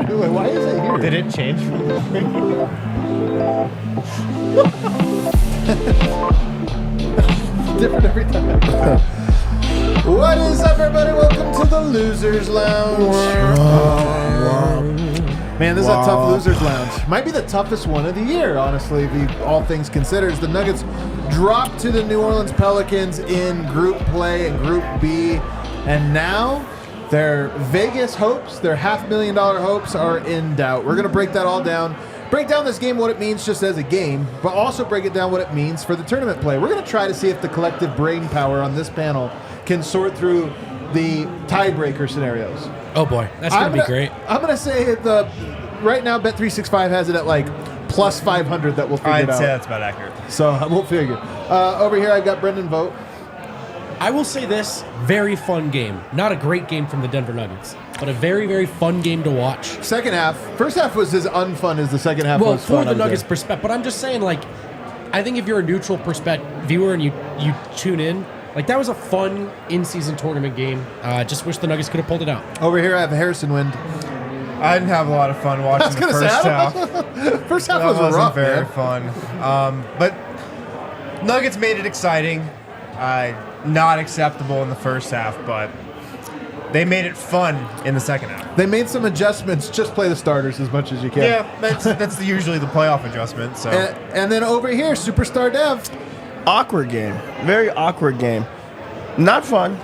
wondering, why is it here? Did it change from the Different every time. What is up, everybody? Welcome to the Losers Lounge. Man, this is a tough Losers Lounge. Might be the toughest one of the year, honestly, if all things considered. The Nuggets dropped to the New Orleans Pelicans in Group Play and Group B, and now their Vegas hopes, their $500,000 hopes, are in doubt. We're going to break that all down. Break down this game, what it means just as a game, but also break it down what it means for the tournament play. We're going to try to see if the collective brain power on this panel can sort through the tiebreaker scenarios. Oh boy, that's going to be great. I'm going to say right now Bet365 has it at like plus 500 that we'll figure it out. I'd say that's about accurate. So we'll figure. Over here I've got Brendan Vogt. I will say this, very fun game. Not a great game from the Denver Nuggets, but a very, very fun game to watch. Second half. First half was as unfun as the second half was fun. Well, for the Nuggets' perspective. But I'm just saying, like, I think if you're a neutral viewer and you tune in, like, that was a fun in-season tournament game. Just wish the Nuggets could have pulled it out. Over here I have Harrison Wind. I didn't have a lot of fun watching the first half. First half was wasn't rough, very man. fun. But Nuggets made it exciting. Not acceptable in the first half, but they made it fun in the second half. They made some adjustments. Just play the starters as much as you can. Yeah, that's usually the playoff adjustment. So, and then over here, Superstar Dev. Awkward game. Very awkward game. Not fun,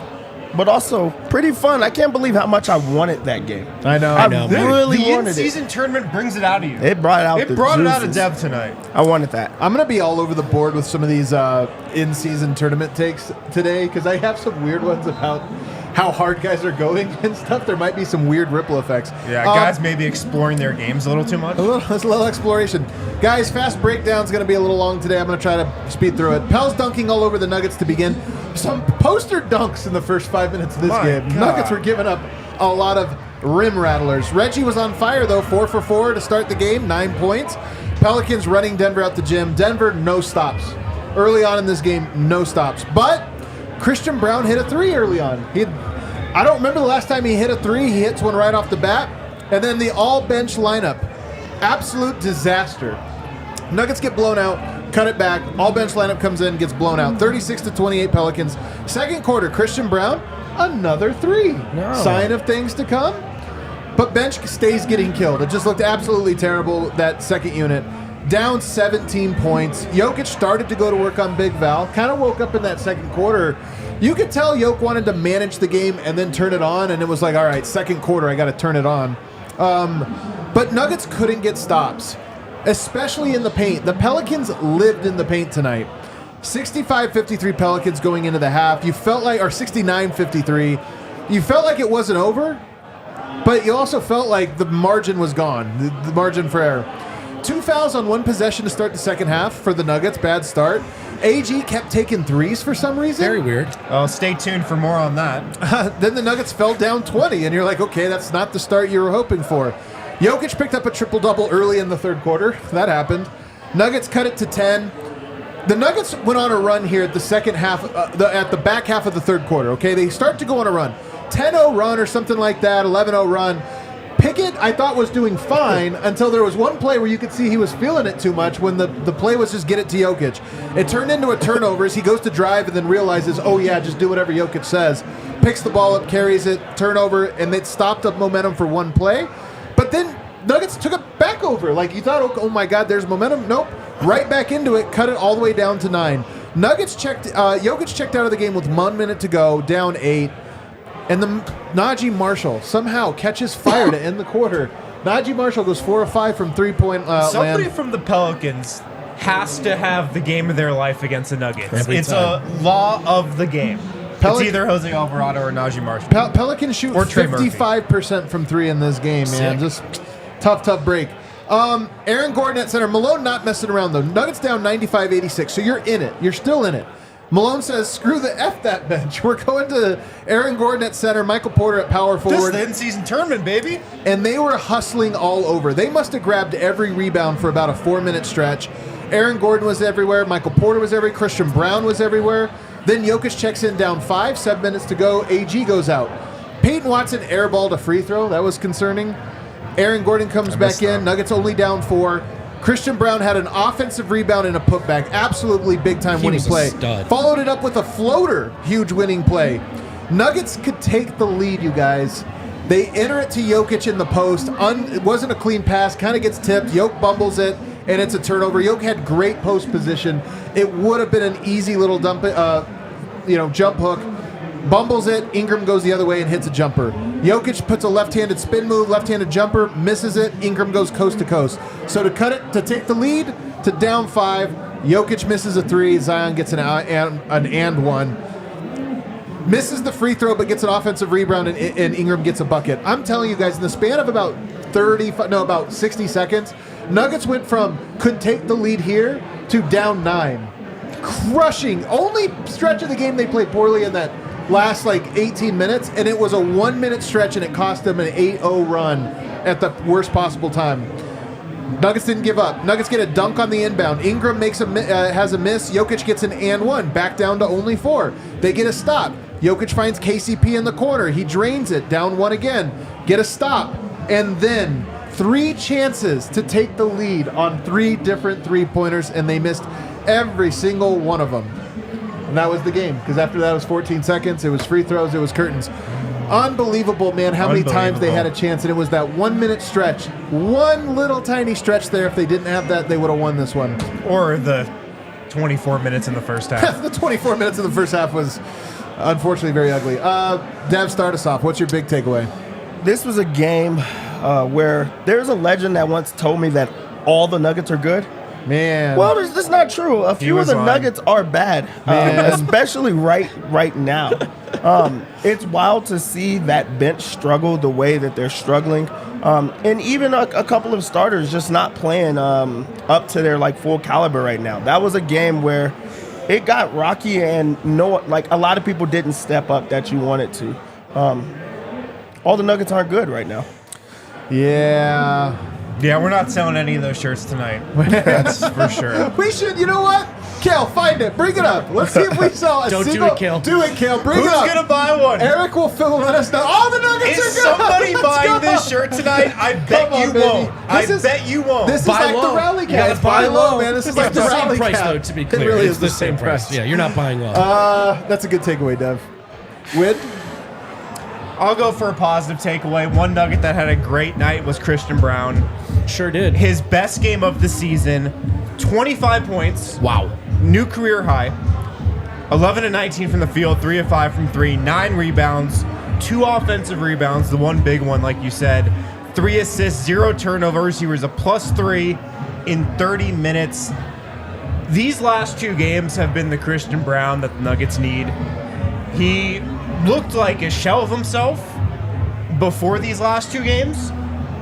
but also pretty fun. I can't believe how much I wanted that game. I know. I really the wanted in-season it. tournament brings it out of you. It brought out it brought it out of juices. Dev tonight. I wanted that. I'm going to be all over the board with some of these in-season tournament takes today because I have some weird ones about how hard guys are going and stuff. There might be some weird ripple effects. Yeah, guys may be exploring their games a little too much. It's a little exploration. Guys, fast breakdown's going to be a little long today. I'm going to try to speed through it. Pels dunking all over the Nuggets to begin. Some poster dunks in the first 5 minutes of this game. God. Nuggets were giving up a lot of rim rattlers. Reggie was on fire, though, 4 for 4 to start the game, 9 points. Pelicans running Denver out the gym. Denver, no stops. Early on in this game, no stops. But Christian Braun hit a 3 early on. I don't remember the last time he hit a 3. He hits one right off the bat. And then the all-bench lineup. Absolute disaster. Nuggets get blown out, cut it back. All-bench lineup comes in, gets blown out. 36-28 Pelicans. Second quarter, Christian Braun, another 3. No. Sign of things to come. But bench stays getting killed. It just looked absolutely terrible, that second unit. Down 17 points. Jokic started to go to work on Big Val. Kind of woke up in that second quarter. You could tell Jokic wanted to manage the game and then turn it on, and it was like, all right, second quarter, I got to turn it on. But Nuggets couldn't get stops, especially in the paint. The Pelicans lived in the paint tonight. 65-53 Pelicans going into the half. You felt like, or 69-53. You felt like it wasn't over, but you also felt like the margin was gone, the margin for error. 2 fouls on 1 possession to start the second half for the Nuggets. Bad start. AG kept taking threes for some reason. Very weird. Oh, stay tuned for more on that. Then the Nuggets fell down 20, and you're like, okay, that's not the start you were hoping for. Jokic picked up a triple-double early in the third quarter. That happened. Nuggets cut it to 10. The Nuggets went on a run here at the second half, at the back half of the third quarter, okay? They start to go on a run. 10-0 run or something like that, 11-0 run. Pickett, I thought, was doing fine until there was one play where you could see he was feeling it too much when the play was just get it to Jokic. It turned into a turnover as he goes to drive and then realizes, oh, yeah, just do whatever Jokic says. Picks the ball up, carries it, turnover, and it stopped up momentum for one play. But then Nuggets took it back over. Like, you thought, oh, my God, there's momentum. Nope. Right back into it, cut it all the way down to 9. Jokic checked out of the game with 1 minute to go, down 8. And the Nnaji Marshall somehow catches fire to end the quarter. Nnaji Marshall goes 4 of 5 from 3-point Somebody land. from the Pelicans has to have the game of their life against the Nuggets. Every it's time. a law of the game. It's either Jose Alvarado or Nnaji Marshall. Pelicans shoot Or Trey 55% from 3 in this game, man. Sick. Just tough break. Aaron Gordon at center. Malone not messing around, though. Nuggets down 95-86, so you're in it. You're still in it. Malone says, screw the F that bench. We're going to Aaron Gordon at center, Michael Porter at power forward. This is the in-season tournament, baby. And they were hustling all over. They must have grabbed every rebound for about a 4-minute stretch. Aaron Gordon was everywhere. Michael Porter was everywhere. Christian Braun was everywhere. Then Jokic checks in down 5, 7 minutes to go. AG goes out. Peyton Watson airballed a free throw. That was concerning. Aaron Gordon comes back in. Nuggets only down 4. Christian Braun had an offensive rebound and a putback. Absolutely big-time winning play. Stud. Followed it up with a floater. Huge winning play. Nuggets could take the lead, you guys. They enter it to Jokic in the post. It wasn't a clean pass. Kind of gets tipped. Jokic bumbles it, and it's a turnover. Jokic had great post position. It would have been an easy little jump hook. Bumbles it. Ingram goes the other way and hits a jumper. Jokic puts a left-handed spin move, left-handed jumper, misses it. Ingram goes coast to coast. So to take the lead to down 5, Jokic misses a 3. Zion gets an and one. Misses the free throw, but gets an offensive rebound, and Ingram gets a bucket. I'm telling you guys, in the span of about 60 seconds, Nuggets went from could take the lead here to down 9. Crushing. Only stretch of the game they played poorly in that last 18 minutes, and it was a 1-minute stretch, and it cost them an 8-0 run at the worst possible time. Nuggets didn't give up. Nuggets get a dunk on the inbound. Ingram has a miss. Jokic gets an and one, back down to only 4. They get a stop. Jokic finds KCP in the corner. He drains it, down 1 again. Get a stop. And then 3 chances to take the lead on 3 different three-pointers, and they missed every single one of them. And that was the game, because after that it was 14 seconds. It was free throws. It was curtains. Unbelievable, man, how many times they had a chance, and it was that 1-minute stretch. One little tiny stretch there. If they didn't have that, they would have won this one. Or the 24 minutes in the first half. The 24 minutes in the first half was unfortunately very ugly. Dev, start us off. What's your big takeaway? This was a game where there's a legend that once told me that all the Nuggets are good. Man. Well, that's not true. A few of the Nuggets are bad, especially right now. It's wild to see that bench struggle the way that they're struggling. And even a couple of starters just not playing up to their full caliber right now. That was a game where it got rocky, and a lot of people didn't step up that you wanted to. All the Nuggets aren't good right now. Yeah, we're not selling any of those shirts tonight. That's for sure. We should, you know what? Kale, find it. Bring it up. Let's see if we sell a Don't single. do it, Kale. Do it, Kale. Bring it Who's up. going to buy one? Eric will fill and let us know. All the Nuggets Is are good. somebody Let's buying go. this shirt tonight? I bet on, you baby. won't. Bet you won't. This is Buy like low. the rally You cap. gotta It's buy buy low, low. man. This is It's like the the same rally price, cap. though, to be It clear. really It's is the same price. Yeah, you're not buying low. That's a good takeaway, Dev. Wid? I'll go for a positive takeaway. One Nugget that had a great night was Christian Braun. Sure did. His best game of the season, 25 points. Wow. New career high. 11 and 19 from the field, 3 of 5 from 3, 9 rebounds, 2 offensive rebounds, the one big one, like you said, 3 assists, 0 turnovers. He was a +3 in 30 minutes. These last 2 games have been the Christian Braun that the Nuggets need. He looked like a shell of himself before these last 2 games.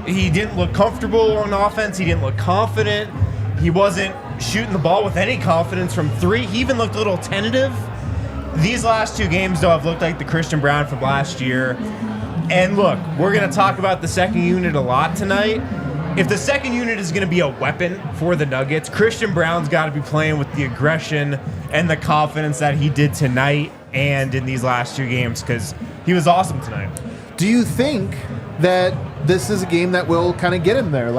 He didn't look comfortable on offense. He didn't look confident. He wasn't shooting the ball with any confidence from 3. He even looked a little tentative. These last 2 games, though, have looked like the Christian Braun from last year. And look, we're going to talk about the second unit a lot tonight. If the second unit is going to be a weapon for the Nuggets, Christian Braun's got to be playing with the aggression and the confidence that he did tonight and in these last 2 games, because he was awesome tonight. Do you think that this is a game that will kind of get him there?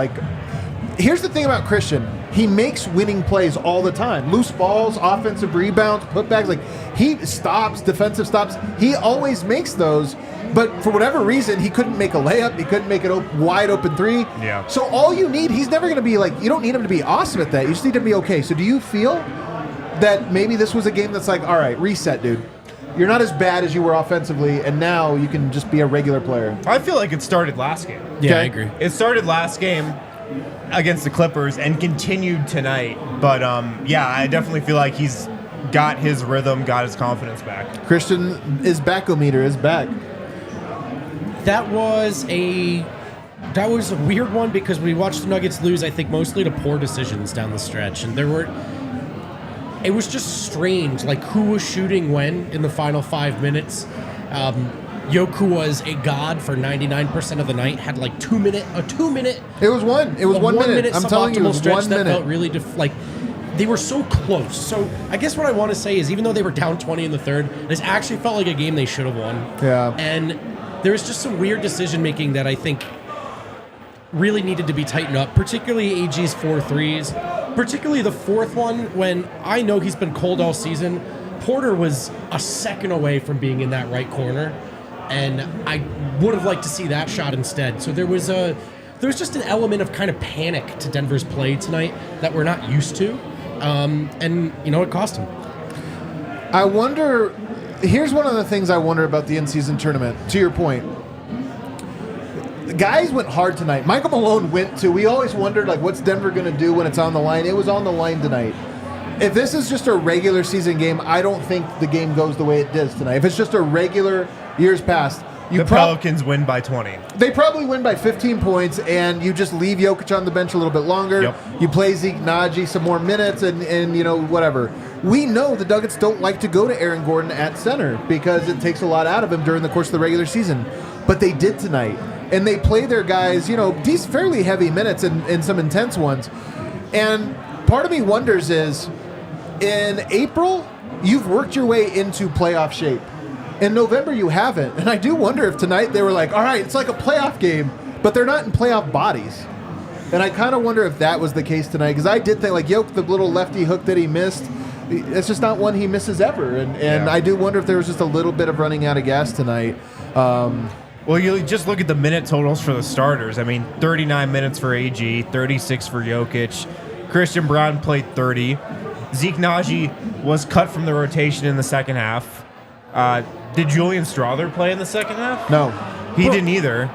Here's the thing about Christian. He makes winning plays all the time. Loose balls, offensive rebounds, putbacks. He stops, defensive stops. He always makes those. But for whatever reason, he couldn't make a layup. He couldn't make an wide open 3. Yeah. So all you need, he's never going to be you don't need him to be awesome at that. You just need him to be okay. So do you feel that maybe this was a game that's all right, reset, dude. You're not as bad as you were offensively, and now you can just be a regular player. I feel like it started last game. Yeah, I agree. It started last game against the Clippers and continued tonight. But, I definitely feel like he's got his rhythm, got his confidence back. Christian, his back-o-meter is back. That was a weird one because we watched the Nuggets lose, I think, mostly to poor decisions down the stretch. And it was just strange, who was shooting when in the final 5 minutes. Jokic was a god for 99% of the night. Had a 2 minute. It was 1 minute. I'm telling you, it was stretch 1 that minute. felt really they were so close. So I guess what I want to say is, even though they were down 20 in the third, this actually felt like a game they should have won. Yeah. And there was just some weird decision making that I think really needed to be tightened up, particularly AG's 4 threes, particularly the fourth one when I know he's been cold all season. Porter was a second away from being in that right corner, and I would have liked to see that shot instead. So there was just an element of kind of panic to Denver's play tonight that we're not used to, and it cost him. I wonder, here's one of the things I wonder about the in-season tournament, to your point. The guys went hard tonight. Michael Malone went too. We always wondered, like, what's Denver going to do when it's on the line? It was on the line tonight. If this is just a regular season game, I don't think the game goes the way it does tonight. If it's just a regular years past, the Pelicans win by 20. They probably win by 15 points, and you just leave Jokic on the bench a little bit longer. Yep. You play Zeke Nnaji some more minutes, and whatever. We know the Nuggets don't like to go to Aaron Gordon at center because it takes a lot out of him during the course of the regular season. But they did tonight. And they play their guys, these fairly heavy minutes and some intense ones. And part of me wonders is, in April, you've worked your way into playoff shape. In November, you haven't. And I do wonder if tonight they were like, all right, it's like a playoff game, but they're not in playoff bodies. And I kind of wonder if that was the case tonight, because I did think, like, the little lefty hook that he missed, it's just not one he misses ever. And I do wonder if there was just a little bit of running out of gas tonight. Well, you just look at the minute totals for the starters. I mean, 39 minutes for AG, 36 for Jokic. Christian Braun played 30. Zeke Nnaji was cut from the rotation in the second half. Did Julian Strawther play in the second half? No. He didn't either.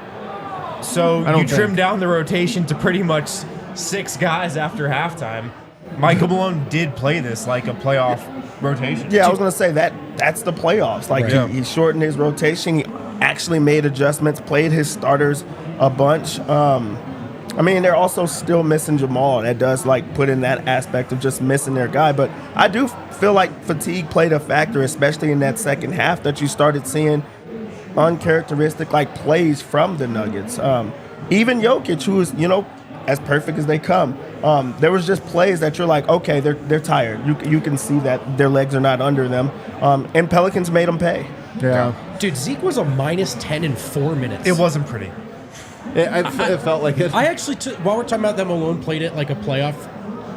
So you trimmed think. down the rotation to pretty much 6 guys after halftime. Michael Malone did play this like a playoff rotation. Yeah, I was going to say that's the playoffs. Like, right. he shortened his rotation. He actually made adjustments, played his starters a bunch. They're also still missing Jamal. That does, put in that aspect of just missing their guy. But I do feel like fatigue played a factor, especially in that second half, that you started seeing uncharacteristic, plays from the Nuggets. Even Jokic, who is, as perfect as they come, there was just plays that you're like, okay, they're tired. You can see that their legs are not under them. And Pelicans made them pay. Yeah. Dude, Zeke was a -10 in 4 minutes. It wasn't pretty. It felt like it. I actually, while we're talking about that, Malone played it like a playoff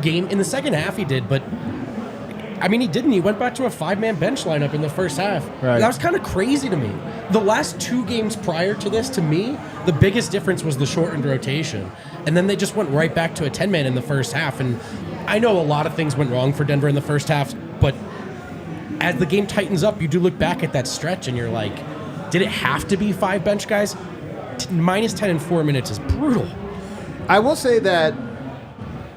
game. In the second half, he did, but he didn't. He went back to a 5-man bench lineup in the first half. Right. That was kind of crazy to me. The last 2 games prior to this, to me, the biggest difference was the shortened rotation. And then they just went right back to a 10-man in the first half. And I know a lot of things went wrong for Denver in the first half, but as the game tightens up, you do look back at that stretch and you're like, did it have to be 5 bench guys? -10 in 4 minutes is brutal. I will say that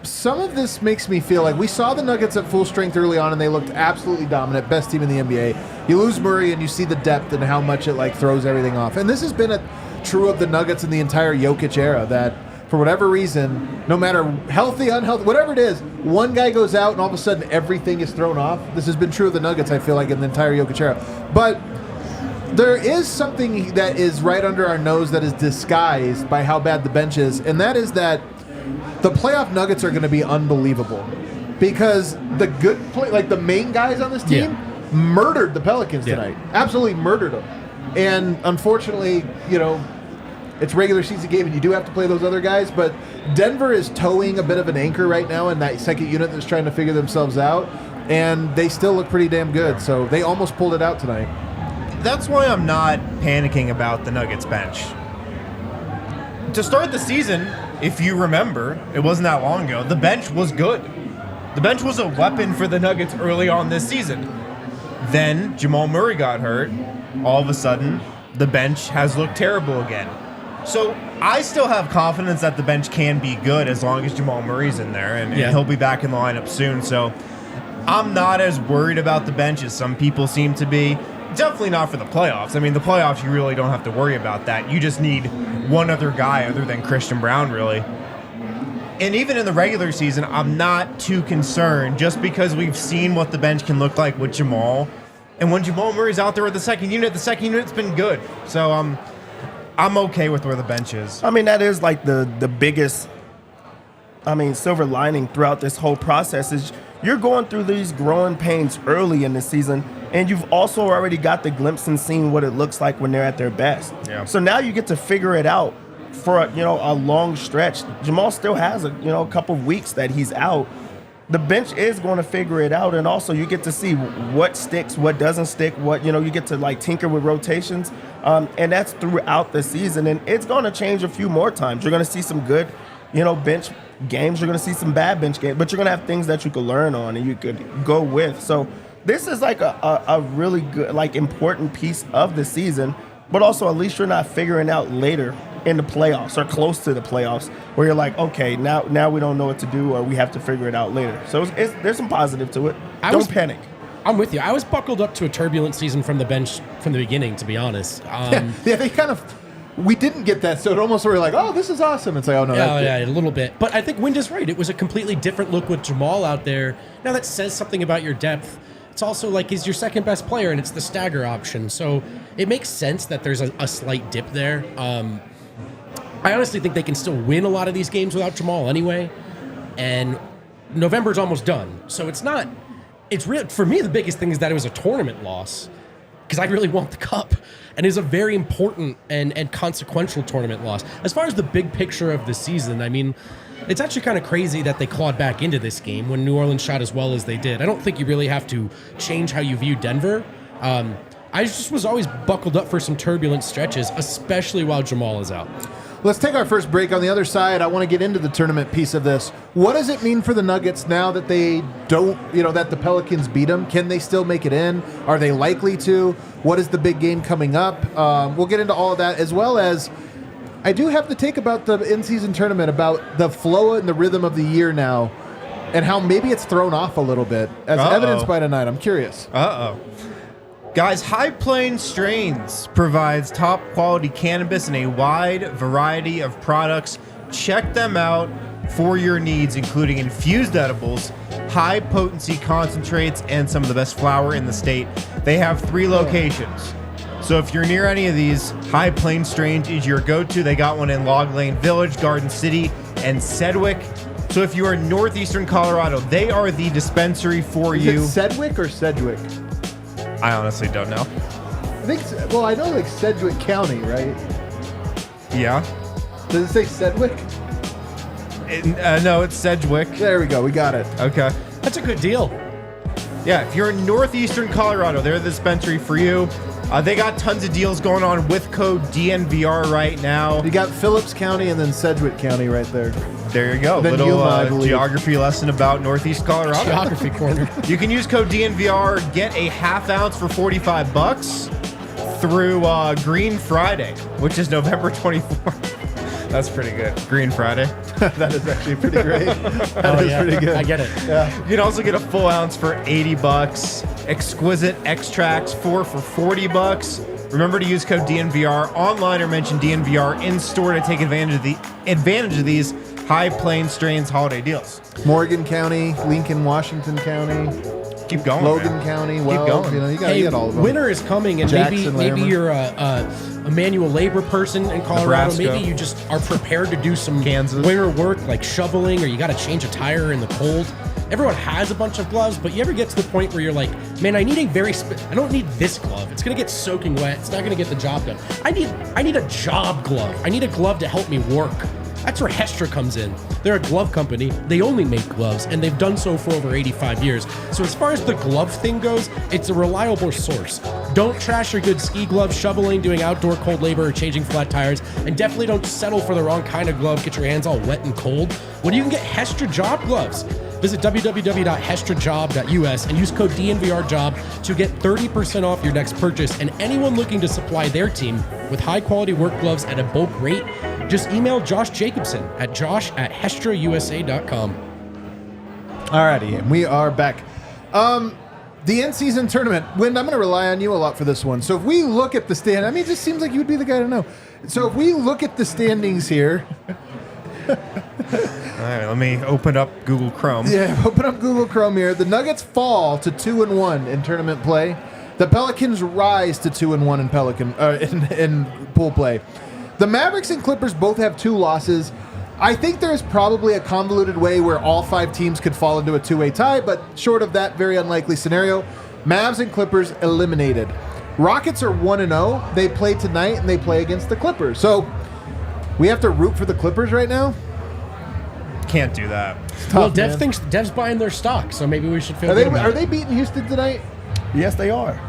some of this makes me feel like we saw the Nuggets at full strength early on, and they looked absolutely dominant, best team in the NBA. You lose Murray, and you see the depth and how much it throws everything off. And this has been true of the Nuggets in the entire Jokic era, that for whatever reason, no matter healthy, unhealthy, whatever it is, one guy goes out, and all of a sudden everything is thrown off. This has been true of the Nuggets, I feel like, in the entire Jokic era. But there is something that is right under our nose that is disguised by how bad the bench is, and that is that the playoff Nuggets are going to be unbelievable because the good play, the main guys on this team, murdered the Pelicans tonight. Absolutely murdered them. And unfortunately, it's a regular season game, and you do have to play those other guys. But Denver is towing a bit of an anchor right now in that second unit that's trying to figure themselves out, and they still look pretty damn good. So they almost pulled it out tonight. That's why I'm not panicking about the Nuggets bench. To start the season, if you remember, it wasn't that long ago, the bench was good. The bench was a weapon for the Nuggets early on this season. Then Jamal Murray got hurt. All of a sudden, the bench has looked terrible again. So I still have confidence that the bench can be good as long as Jamal Murray's in there, and he'll be back in the lineup soon. So I'm not as worried about the bench as some people seem to be. Definitely not for the playoffs. The playoffs, you really don't have to worry about that. You just need one other guy other than Christian Braun, really. And even in the regular season, I'm not too concerned just because we've seen what the bench can look like with Jamal. And when Jamal Murray's out there with the second unit's been good. So I'm okay with where the bench is. That is the biggest, silver lining throughout this whole process is you're going through these growing pains early in the season, and you've also already got the glimpse and seen what it looks like when they're at their best. Yeah. So now you get to figure it out for a long stretch. Jamal still has a couple of weeks that he's out. The bench is going to figure it out, and also you get to see what sticks, what doesn't stick, what you get to tinker with rotations, and that's throughout the season. And it's going to change a few more times. You're going to see some good, bench games. You're going to see some bad bench games, but you're going to have things that you could learn on and you could go with. So this is a really good, important piece of the season. But also, at least you're not figuring out later in the playoffs or close to the playoffs where you're like, okay, now we don't know what to do or we have to figure it out later. So there's some positive to it. Don't panic. I'm with you. I was buckled up to a turbulent season from the bench from the beginning, to be honest. We didn't get that, so it almost were like, oh, this is awesome. It's like, oh, no. Yeah, a little bit. But I think Wind is right. It was a completely different look with Jamal out there. Now that says something about your depth. It's also he's your second best player, and it's the stagger option. So it makes sense that there's a slight dip there. I honestly think they can still win a lot of these games without Jamal anyway. And November's almost done. So it's real. For me, the biggest thing is that it was a tournament loss because I really want the cup. And it's a very important and consequential tournament loss. As far as the big picture of the season, I mean, it's actually kind of crazy that they clawed back into this game when New Orleans shot as well as they did. I don't think you really have to change how you view Denver. I just was always buckled up for some turbulent stretches, especially while Jamal is out. Let's take our first break. On the other side, I want to get into the tournament piece of this. What does it mean for the Nuggets now that they don't, that the Pelicans beat them? Can they still make it in? Are they likely to? What is the big game coming up? We'll get into all of that, as well as I do have to take about the in-season tournament, about the flow and the rhythm of the year now, and how maybe it's thrown off a little bit, as evidenced by tonight. I'm curious. Guys, High Plains Strains provides top quality cannabis in a wide variety of products. Check them out for your needs, including infused edibles, high potency concentrates, and some of the best flower in the state. They have 3 locations. So if you're near any of these, High Plains Strains is your go-to. They got one in Log Lane Village, Garden City, and Sedgwick. So if you are in northeastern Colorado, they are the dispensary for you. Is it Sedgwick or Sedgwick? I honestly don't know. I know Sedgwick County, right? Yeah. Does it say Sedgwick? No, it's Sedgwick. There we go. We got it. Okay. That's a good deal. Yeah, if you're in northeastern Colorado, they're the dispensary for you. They got tons of deals going on with code DNVR right now. You got Phillips County and then Sedgwick County right there. There you go. Then Little geography lesson about northeast Colorado. Geography corner. You can use code DNVR, get a half ounce for $45 through Green Friday, which is November 24th. That's pretty good. Green Friday. That is actually pretty great. That is pretty good. I get it. Yeah. You can also get a full ounce for $80. Exquisite extracts, 4 for $40. Remember to use code DNVR online or mention DNVR in store to take advantage of these High Plains Strains holiday deals. Morgan County, Lincoln, Washington County. Keep going. Logan man. County. Keep Well, going. you got to get all of them. Winter is coming, and Jackson, maybe Larimer. you're a manual labor person in Colorado. Nebraska. Maybe you just are prepared to do some Kansas. winter work like shoveling, or you got to change a tire in the cold. Everyone has a bunch of gloves, but you ever get to the point where you're like, man, I need I don't need this glove. It's gonna get soaking wet. It's not gonna get the job done. I need a job glove. I need a glove to help me work. That's where Hestra comes in. They're a glove company. They only make gloves, and they've done so for over 85 years. So as far as the glove thing goes, it's a reliable source. Don't trash your good ski gloves shoveling, doing outdoor cold labor, or changing flat tires. And definitely don't settle for the wrong kind of glove, get your hands all wet and cold. When you can get Hestra job gloves. Visit www.hestrajob.us and use code DNVRJOB to get 30% off your next purchase. And anyone looking to supply their team with high-quality work gloves at a bulk rate, just email Josh Jacobson at josh@hestrausa.com. Alrighty, and we are back. The in-season tournament. Wind, I'm going to rely on you a lot for this one. So if we look at the it just seems like you would be the guy to know. So if we look at the standings here... All right, let me open up Google Chrome. Yeah, open up Google Chrome here. The Nuggets fall to 2-1 in tournament play. The Pelicans rise to 2-1 in pool play. The Mavericks and Clippers both have 2 losses. I think there's probably a convoluted way where all 5 teams could fall into a 2-way tie, but short of that very unlikely scenario, Mavs and Clippers eliminated. Rockets are 1-0. They play tonight, and they play against the Clippers. So We have to root for the Clippers right now? Can't do that. Well, Tough, man. Dev's buying their stock, so maybe we should feel Are good about they it. beating Houston tonight? Yes, they are.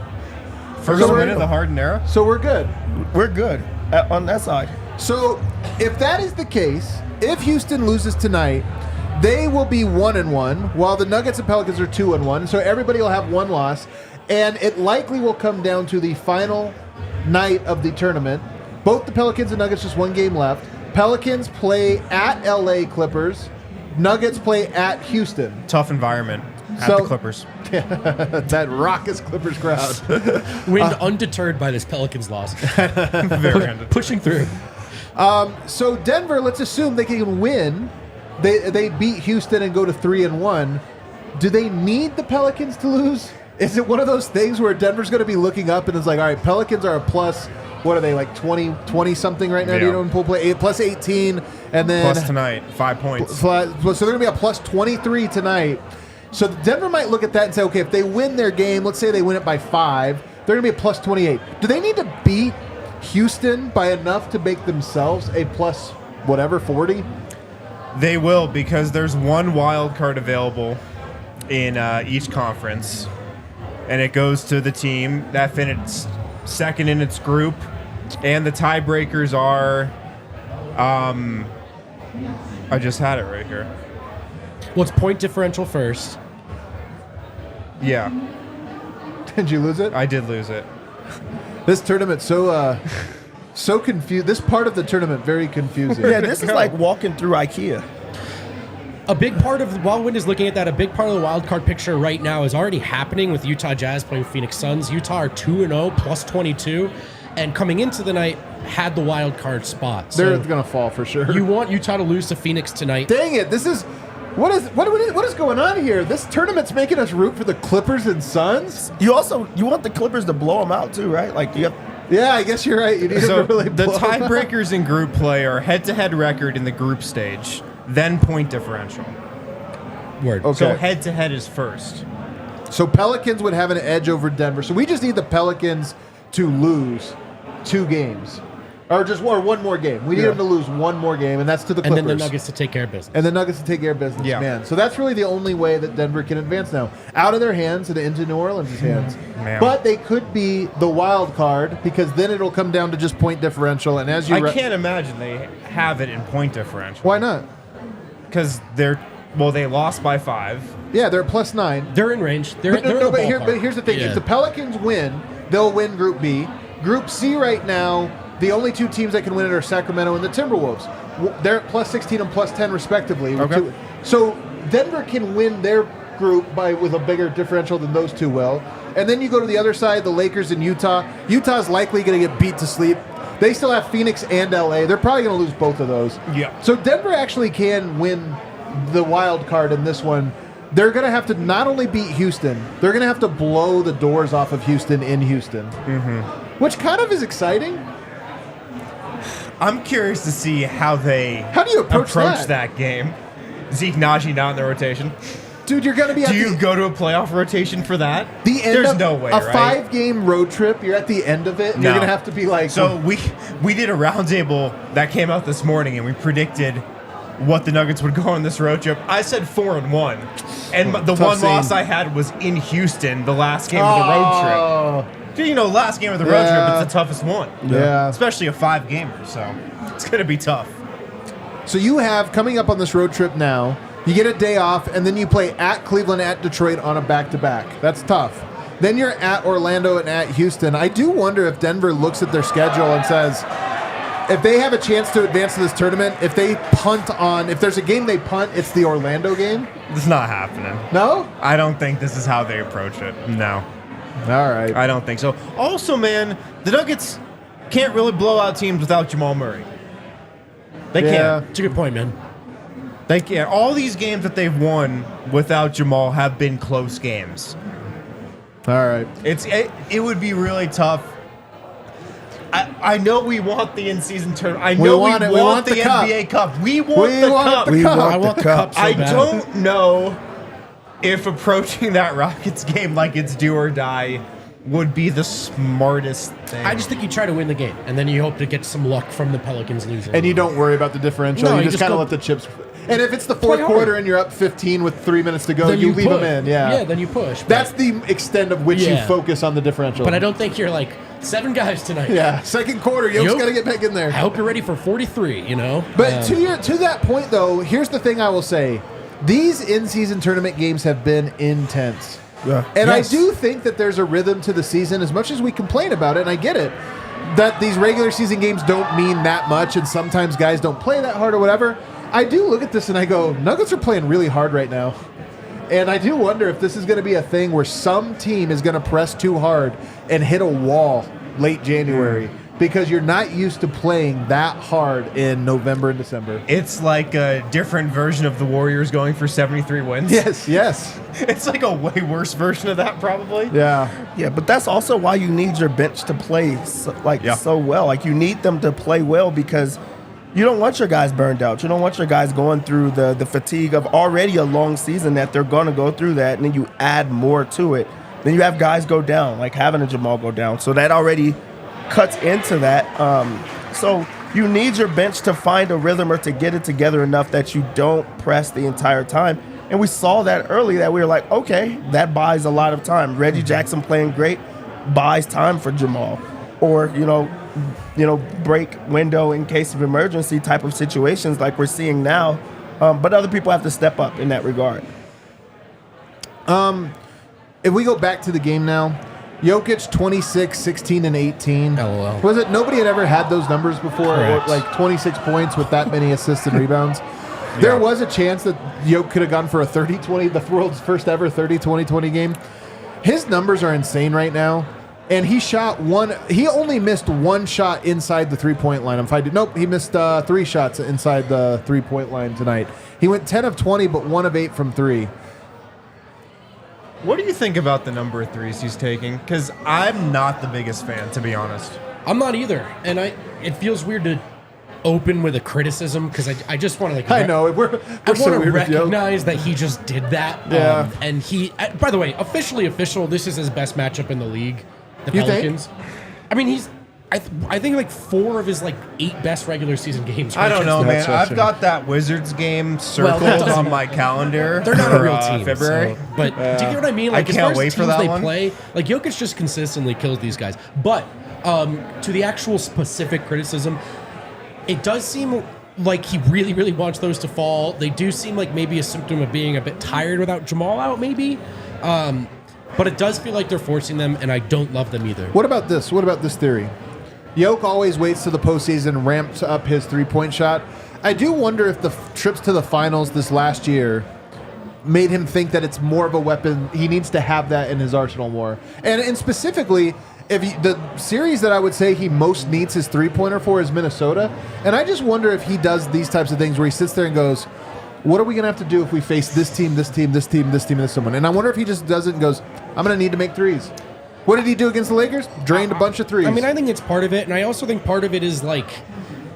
First win of the Harden era? So we're good. We're good on that side. So if that is the case, if Houston loses tonight, they will be 1-1, while the Nuggets and Pelicans are 2-1. So everybody will have one loss, and it likely will come down to the final night of the tournament. Both the Pelicans and Nuggets just one game left. Pelicans play at LA Clippers. Nuggets play at Houston. Tough environment at So- the Clippers. That raucous Clippers crowd. Wind undeterred by this Pelicans loss. Very good. Pushing through. So Denver, let's assume they can win. They beat Houston and go to 3-1. Do they need the Pelicans to lose? Is it one of those things where Denver's going to be looking up and it's like, all right, Pelicans are a plus, what are they, like 20 something right now? Yeah. Do you know in pool play? Plus 18, and then Plus tonight, 5 points. so they're going to be a plus 23 tonight. So Denver might look at that and say, okay, if they win their game, let's say they win it by 5, they're going to be a plus 28. Do they need to beat Houston by enough to make themselves a plus whatever 40? They will, because there's one wild card available in each conference, and it goes to the team that finished second in its group, and the tiebreakers are I just had it right here. Well, it's point differential first. Yeah, Did you lose it? I did lose it. This tournament so confused. This part of the tournament very confusing. Yeah, this is like walking through IKEA. A big part of, while Wind is looking at that, a big part of the wild card picture right now is already happening with Utah Jazz playing Phoenix Suns. Utah are 2-0, plus 22, and coming into the night had the wild card spot. They're So going to fall for sure. you want Utah to lose to Phoenix tonight. Dang it! This is what is going on here? This tournament's making us root for the Clippers and Suns. You want the Clippers to blow them out too, right? Like you have. Yeah, I guess you're right. You need So to really the blow them out. tiebreakers in group play are head-to-head record in the group stage, then point differential. Word. Okay. So head-to-head is first. So Pelicans would have an edge over Denver. So we just need the Pelicans to lose 2 games, or one more game. We need them to lose one more game, and that's to the And Clippers. then the Nuggets to take care of business. And the Nuggets to take care of business, Yeah. man. So that's really the only way that Denver can advance now. Out of their hands and into New Orleans' hands. Man. But they could be the wild card because then it'll come down to just point differential. And as you I can't imagine they have it in point differential. Why not? Because they lost by 5. Yeah, they're plus 9. They're in range. They're in the But ballpark. here's the thing. Yeah. If the Pelicans win, they'll win Group B. Group C right now, the only 2 teams that can win it are Sacramento and the Timberwolves. They're at plus 16 and plus 10 respectively. Okay. So Denver can win their group with a bigger differential than those 2 will. And then you go to the other side, the Lakers and Utah. Utah's likely going to get beat to sleep. They still have Phoenix and LA. They're probably going to lose both of those. Yeah. So Denver actually can win the wild card in this one. They're going to have to not only beat Houston, they're going to have to blow the doors off of Houston in Houston, which kind of is exciting. I'm curious to see how they do you approach that game. Zeke Nnaji not in the rotation. Dude, you're going to be at Do you go to a playoff rotation for that? the end There's of no way, a right? 5-game road trip. You're at the end of it, and you're No. going to have to be like, So we did a roundtable that came out this morning, and we predicted what the Nuggets would go on this road trip. I said 4-1, and the Tough one scene. loss I had was in Houston, the last game of the road trip. You know, last game of the road Yeah. trip, it's the toughest one. Yeah. Especially a 5-gamer, so it's going to be tough. So you have, coming up on this road trip now, you get a day off, and then you play at Cleveland, at Detroit on a back-to-back. That's tough. Then you're at Orlando and at Houston. I do wonder if Denver looks at their schedule and says, if they have a chance to advance to this tournament, if there's a game they punt, it's the Orlando game? It's not happening. No? I don't think this is how they approach it. No, All right. I don't think so. Also, man, the Nuggets can't really blow out teams without Jamal Murray. They Yeah. can't. It's a good point, man. They can't. All these games that they've won without Jamal have been close games. All right. It would be really tough. I know we want the in-season tournament. I know we want it. We want the the cup. NBA Cup. We want the cup. the cup. I want the cup so I bad. don't know if approaching that Rockets game like it's do or die would be the smartest thing. I just think you try to win the game, and then you hope to get some luck from the Pelicans losing. And you don't worry about the differential. No, you you just just kind of go- let the chips. And if it's the fourth Play quarter hard. and you're up 15 with 3 minutes to go, then you leave push. them in. Yeah. then you push. That's the extent of which you Yeah. focus on the differential. But I don't think you're like 7 guys tonight. Yeah, second quarter, Yoke's Yoke- got to get back in there. I hope you're ready for 43. You know. But to that point, though, here's the thing I will say: these in-season tournament games have been intense. Yeah. And Yes. I do think that there's a rhythm to the season, as much as we complain about it, and I get it, that these regular season games don't mean that much, and sometimes guys don't play that hard or whatever. I do look at this and I go, Nuggets are playing really hard right now. And I do wonder if this is going to be a thing where some team is going to press too hard and hit a wall late January because you're not used to playing that hard in November and December. It's like a different version of the Warriors going for 73 wins. Yes. It's like a way worse version of that, probably. Yeah. Yeah, but that's also why you need your bench to play so well. Like, you need them to play well because you don't want your guys burned out. You don't want your guys going through the fatigue of already a long season that they're going to go through that, and then you add more to it. Then you have guys go down, like having a Jamal go down. So that already cuts into that. So you need your bench to find a rhythm or to get it together enough that you don't press the entire time. And we saw that early, that we were like, okay, that buys a lot of time. Reggie Jackson playing great buys time for Jamal. Or, break window in case of emergency type of situations like we're seeing now. But other people have to step up in that regard. If we go back to the game now, Jokic 26, 16, and 18. LOL. Was it nobody had ever had those numbers before? Correct. Like 26 points with that many assists and rebounds. There was a chance that Jokic could have gone for a 30-20, the world's first ever 30-20-20 game. His numbers are insane right now. And he only missed one shot inside the three-point line. He missed 3 shots inside the three-point line tonight. He went 10 of 20, but 1 of 8 from 3. What do you think about the number of threes he's taking? Because I'm not the biggest fan, to be honest. I'm not either, and it feels weird to open with a criticism because I just want to I know. We're I so want to weird with Jokic. recognize that he just did that. Yeah. And he, by the way, official. This is his best matchup in the league. The You think? Pelicans. I mean, I think like 4 of his 8 best regular season games. I don't know, That's man. I've frustrating. got that Wizards game circled that doesn't on my calendar. They're not a for, real team. February. so- but do you get what I mean? I Like, as can't far as wait for teams that they one. play, like Jokic just consistently kills these guys. But to the actual specific criticism, it does seem like he really, really wants those to fall. They do seem like maybe a symptom of being a bit tired without Jamal out, maybe. But it does feel like they're forcing them, and I don't love them either. What about this? What about this theory? Jokic always waits to the postseason and ramps up his three-point shot. I do wonder if the trips to the finals this last year made him think that it's more of a weapon. He needs to have that in his arsenal more. And specifically, the series that I would say he most needs his three-pointer for is Minnesota. And I just wonder if he does these types of things where he sits there and goes, what are we going to have to do if we face this team, this team, this team, this team, and this someone? And I wonder if he just does it and goes, I'm going to need to make threes. What did he do against the Lakers? Drained a bunch of threes. I mean, I think it's part of it, and I also think part of it is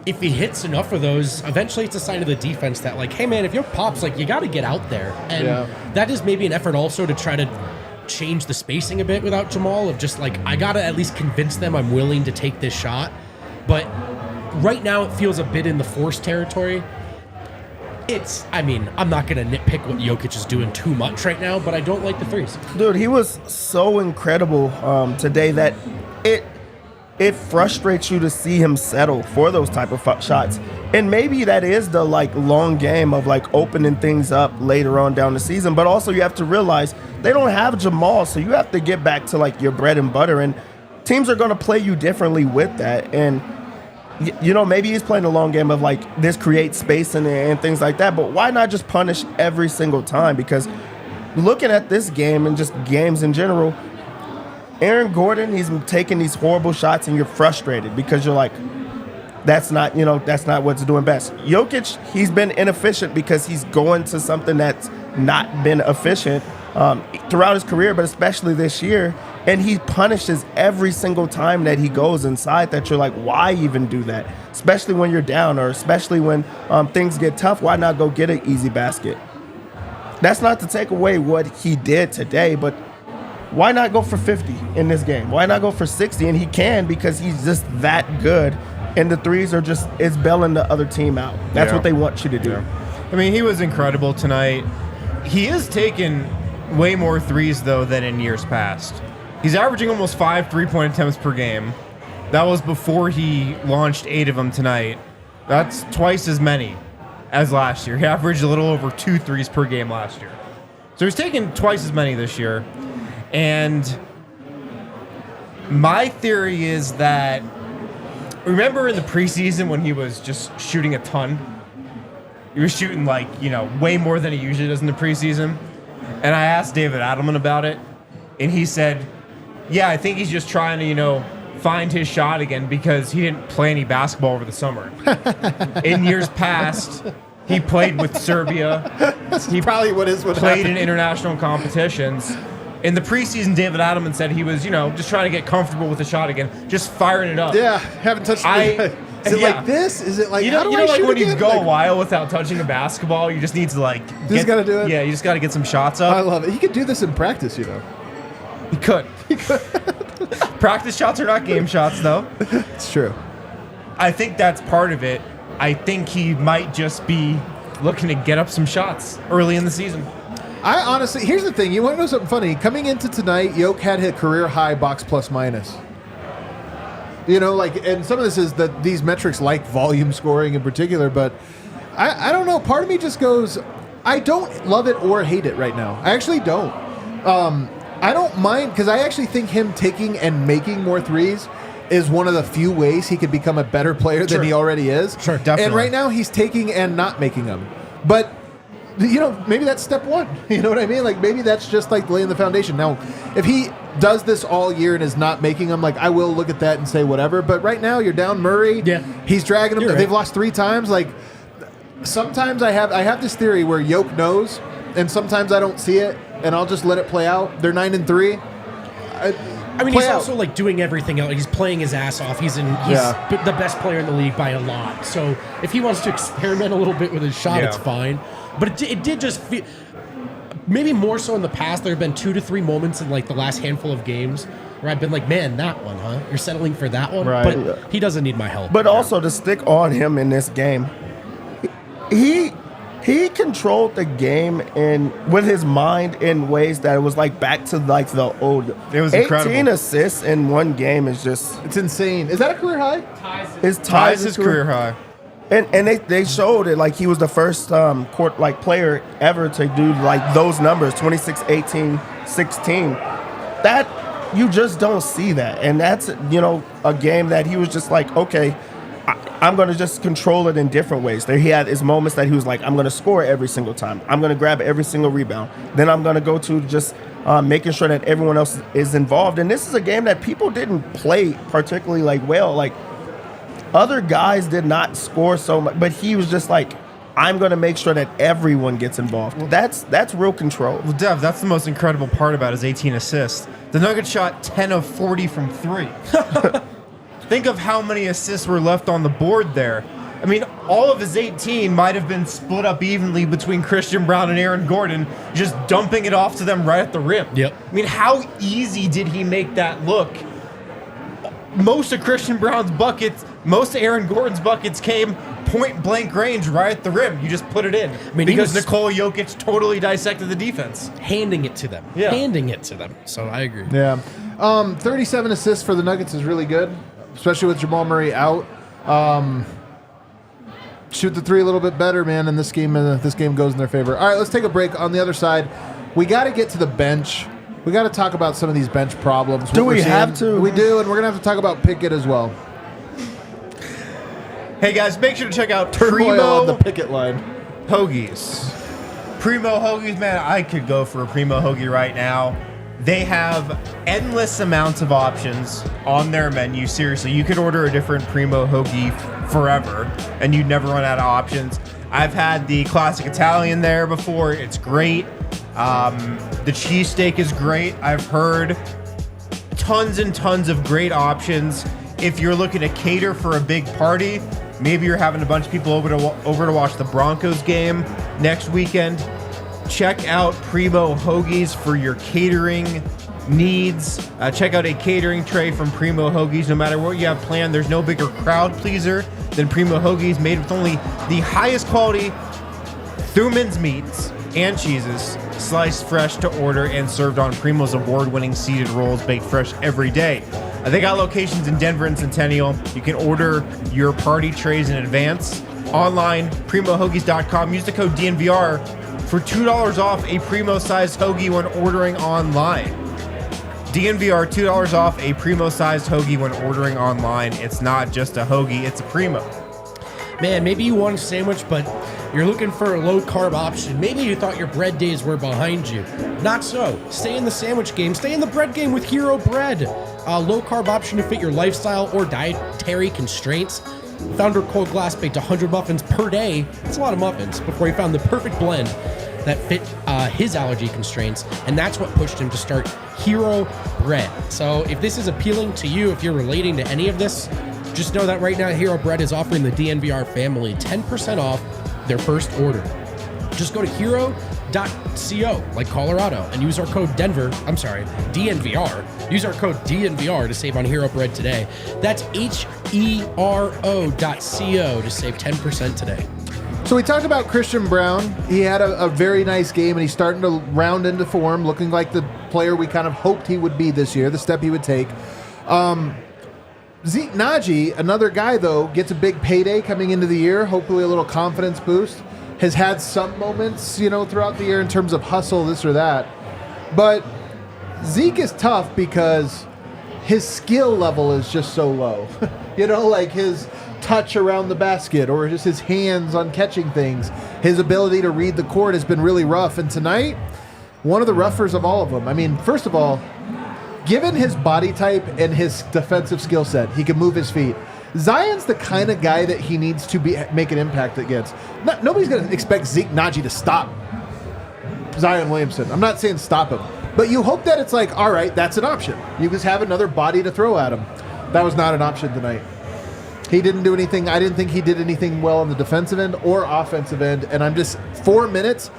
if he hits enough of those, eventually it's a sign of the defense that hey man, if your pop's you got to get out there, and that is maybe an effort also to try to change the spacing a bit without Jamal of just I got to at least convince them I'm willing to take this shot, but right now it feels a bit in the forced territory. I'm not going to nitpick what Jokic is doing too much right now, but I don't like the threes. Dude, he was so incredible today that it frustrates you to see him settle for those type of shots. And maybe that is the long game of opening things up later on down the season. But also you have to realize they don't have Jamal, so you have to get back to your bread and butter. And teams are going to play you differently with that. And maybe he's playing a long game of this creates space and things like that. But why not just punish every single time? Because looking at this game and just games in general, Aaron Gordon, he's taking these horrible shots and you're frustrated because you're that's not what's doing best. Jokic, he's been inefficient because he's going to something that's not been efficient throughout his career, but especially this year. And he punishes every single time that he goes inside that you're why even do that? Especially when you're down or especially when things get tough, why not go get an easy basket? That's not to take away what he did today, but why not go for 50 in this game? Why not go for 60? And he can because he's just that good. And the threes are just, it's bailing the other team out. That's what they want you to do. Yeah. I mean, he was incredible tonight. He is taking way more threes, though, than in years past. He's averaging almost 5 3-point attempts per game. That was before he launched 8 of them tonight. That's twice as many as last year. He averaged a little over 2 threes per game last year. So he's taking twice as many this year. And my theory is that, remember in the preseason when he was just shooting a ton? He was shooting way more than he usually does in the preseason. And I asked David Adelman about it, and he said, yeah, I think he's just trying to, find his shot again because he didn't play any basketball over the summer. In years past, he played with Serbia. He probably what played in international competitions. In the preseason, David Adelman said he was, just trying to get comfortable with the shot again, just firing it up. Yeah, haven't touched it. Is it like this? Is it like, how do I shoot when again? You go a while without touching a basketball, you just need to just got to do it? Yeah, you just got to get some shots up. I love it. He could do this in practice, He could. Practice shots are not game shots, though. It's true. I think that's part of it. I think he might just be looking to get up some shots early in the season. I honestly, here's the thing. You want to know something funny? Coming into tonight, Jokic had hit career high box plus minus. And some of this is that these metrics like volume scoring in particular, but I don't know. Part of me just goes, I don't love it or hate it right now. I actually don't. I don't mind because I actually think him taking and making more threes is one of the few ways he could become a better player than he already is. Sure, definitely. And right now he's taking and not making them. But, maybe that's step one. You know what I mean? Maybe that's just laying the foundation. Now, if he does this all year and is not making them, I will look at that and say whatever. But right now you're down Murray. Yeah. He's dragging them. Right. They've lost 3 times. Sometimes I have this theory where Jokic knows, and sometimes I don't see it, and I'll just let it play out. They're 9-3. He's also doing everything else. He's playing his ass off. He's the best player in the league by a lot. So if he wants to experiment a little bit with his shot, it's fine. But it did just feel, maybe more so in the past, there have been 2 to 3 moments in the last handful of games where I've been man, that one, huh? You're settling for that one? Right. But he doesn't need my help. But also to stick on him in this game, he controlled the game with his mind in ways that it was back to the old. It was 18 incredible. assists in one game is just, it's insane. Is that a career high? Ties his career high. And they showed it he was the first court player ever to do those numbers, 26, 18, 16. That you just don't see that. And that's a game that he was just okay, I'm going to just control it in different ways. There he had his moments that he was I'm going to score every single time. I'm going to grab every single rebound. Then I'm going to go to just making sure that everyone else is involved. And this is a game that people didn't play particularly well. Other guys did not score so much, but he was just I'm going to make sure that everyone gets involved. That's real control. Well, Dev, that's the most incredible part about his 18 assists. The Nuggets shot 10 of 40 from 3. Think of how many assists were left on the board there. I mean, all of his 18 might have been split up evenly between Christian Brown and Aaron Gordon, just dumping it off to them right at the rim. Yep. I mean, how easy did he make that look? Most of Christian Brown's buckets, most of Aaron Gordon's buckets came point blank range right at the rim. You just put it in. Because Nikola Jokic totally dissected the defense. Handing it to them. Yeah. Handing it to them. So I agree. Yeah. 37 assists for the Nuggets is really good, especially with Jamal Murray out. Shoot the 3 a little bit better, man, and this game goes in their favor. All right, let's take a break. On the other side, we got to get to the bench. We got to talk about some of these bench problems. Do we have to? We do, and we're going to have to talk about Pickett as well. Hey, guys, make sure to check out Turmoil on the Primo Pickett line. Hoagies. Primo Hoagies, man, I could go for a Primo Hoagie right now. They have endless amounts of options on their menu. Seriously, you could order a different Primo Hoagie forever, and you'd never run out of options. I've had the classic Italian there before. It's great. The cheesesteak is great. I've heard tons and tons of great options. If you're looking to cater for a big party, maybe you're having a bunch of people over to watch the Broncos game next weekend, check out Primo Hoagies for your catering needs. Check out a catering tray from Primo Hoagies. No matter what you have planned, there's no bigger crowd pleaser than Primo Hoagies, made with only the highest quality Thumann's meats and cheeses, sliced fresh to order and served on Primo's award-winning seeded rolls, baked fresh every day. They got locations in Denver and Centennial. You can order your party trays in advance. Online, primohoagies.com. Use the code DNVR for $2 off a Primo-sized hoagie when ordering online. DNVR, $2 off a Primo-sized hoagie when ordering online. It's not just a hoagie, it's a Primo. Man, maybe you want a sandwich, but you're looking for a low-carb option. Maybe you thought your bread days were behind you. Not so. Stay in the sandwich game. Stay in the bread game with Hero Bread. A low-carb option to fit your lifestyle or dietary constraints. Founder Cole Glass baked 100 muffins per day. That's a lot of muffins before he found the perfect blend that fit his allergy constraints, and that's what pushed him to start Hero Bread. So if this is appealing to you, if you're relating to any of this, just know that right now Hero Bread is offering the DNVR family 10% off their first order. Just go to hero.co, like Colorado, and use our code DNVR. Use our code DNVR to save on Hero Bread today. That's HERO.co to save 10% today. So we talked about Christian Braun. He had a very nice game, and he's starting to round into form, looking like the player we kind of hoped he would be this year, the step he would take. Zeke Nnaji, another guy, though, gets a big payday coming into the year, hopefully a little confidence boost. Has had some moments, throughout the year in terms of hustle, this or that. But Zeke is tough because his skill level is just so low. Like his touch around the basket or just his hands on catching things. His ability to read the court has been really rough. And tonight, one of the roughers of all of them. I mean, first of all, given his body type and his defensive skill set, he can move his feet. Zion's the kind of guy that he needs to make an impact against. Nobody's going to expect Zeke Nnaji to stop Zion Williamson. I'm not saying stop him. But you hope that it's like, all right, that's an option. You just have another body to throw at him. That was not an option tonight. He didn't do anything. I didn't think he did anything well on the defensive end or offensive end. And I'm just 4 minutes.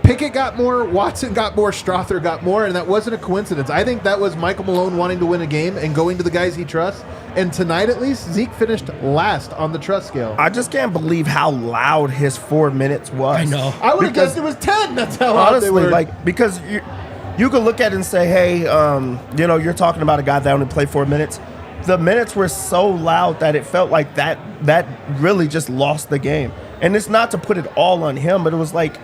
Pickett got more, Watson got more, Strother got more, and that wasn't a coincidence. I think that was Michael Malone wanting to win a game and going to the guys he trusts. And tonight, at least, Zeke finished last on the trust scale. I just can't believe how loud his 4 minutes was. I know. I would have guessed it was 10. That's how loud they were. Because you could look at it and say, hey, you're talking about a guy that only played 4 minutes. The minutes were so loud that it felt like that really just lost the game. And it's not to put it all on him, but it was like,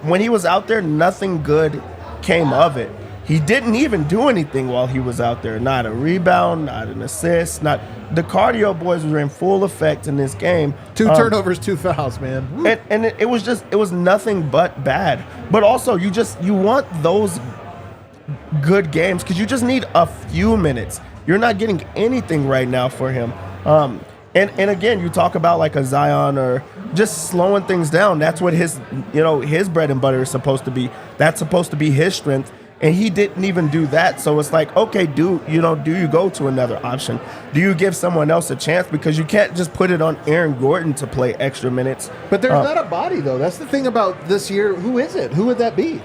when he was out there, nothing good came of it. He didn't even do anything while he was out there. Not a rebound, not an assist, not the cardio boys were in full effect in this game. 2 turnovers, 2 fouls, man. And it was nothing but bad. But also you want those good games because you just need a few minutes. You're not getting anything right now for him. And again, you talk about like a Zion or just slowing things down. That's what his bread and butter is supposed to be. That's supposed to be his strength. And he didn't even do that. So it's like, okay, do you go to another option? Do you give someone else a chance? Because you can't just put it on Aaron Gordon to play extra minutes. But there's not a body, though. That's the thing about this year. Who is it? Who would that be?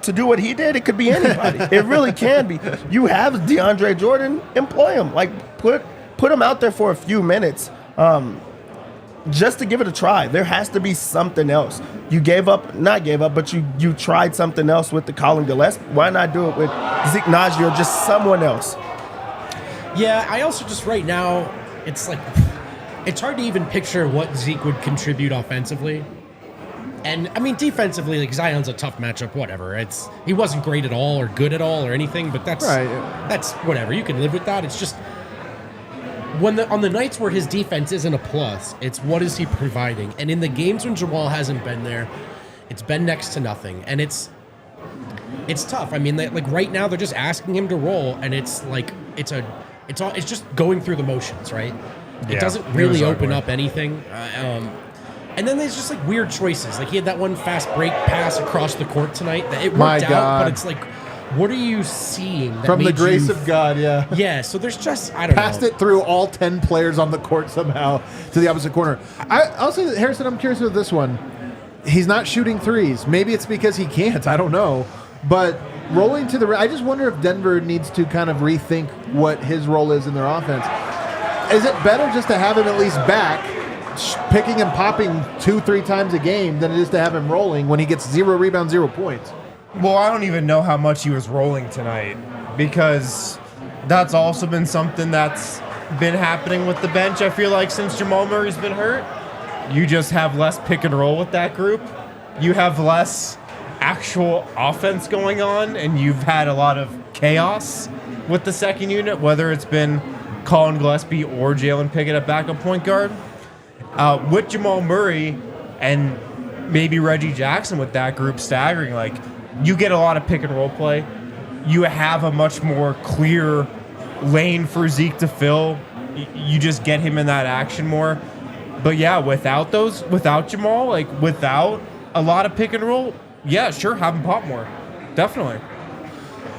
To do what he did, it could be anybody. It really can be. You have DeAndre Jordan, employ him. Like, put him out there for a few minutes. Just to give it a try. There has to be something else. You not gave up, but you tried something else with the Colin Gillespie. Why not do it with Zeke Nnaji or just someone else? Yeah, I also just right now, it's like, it's hard to even picture what Zeke would contribute offensively. And, I mean, defensively, like, Zion's a tough matchup, whatever. He wasn't great at all or good at all or anything, but that's whatever. You can live with that. It's just, on the nights where his defense isn't a plus, it's what is he providing? And in the games when Jamal hasn't been there, it's been next to nothing. And it's tough. I mean, like right now they're just asking him to roll, and it's like it's just going through the motions, right? Yeah, it doesn't really open up anything. And then there's just like weird choices. Like he had that one fast break pass across the court tonight that it worked out, but it's like, what are you seeing? That From the grace of God, yeah. Yeah, so there's just, I don't know. Passed it through all 10 players on the court somehow to the opposite corner. I'll say that, Harrison, I'm curious with this one. He's not shooting threes. Maybe it's because he can't. I don't know. But rolling to the. I just wonder if Denver needs to kind of rethink what his role is in their offense. Is it better just to have him at least back, picking and popping 2-3 times a game, than it is to have him rolling when he gets 0 rebounds, 0 points? Well, I don't even know how much he was rolling tonight, because that's also been something that's been happening with the bench. I feel like since Jamal Murray's been hurt, you just have less pick and roll with that group. You have less actual offense going on, and you've had a lot of chaos with the second unit, whether it's been Colin Gillespie or Jalen Pickett at backup point guard. With Jamal Murray and maybe Reggie Jackson with that group staggering, like, you get a lot of pick and roll play. You have a much more clear lane for Zeke to fill. You just get him in that action more. But yeah, without Jamal, like without a lot of pick and roll, yeah, sure, have him pop more. Definitely.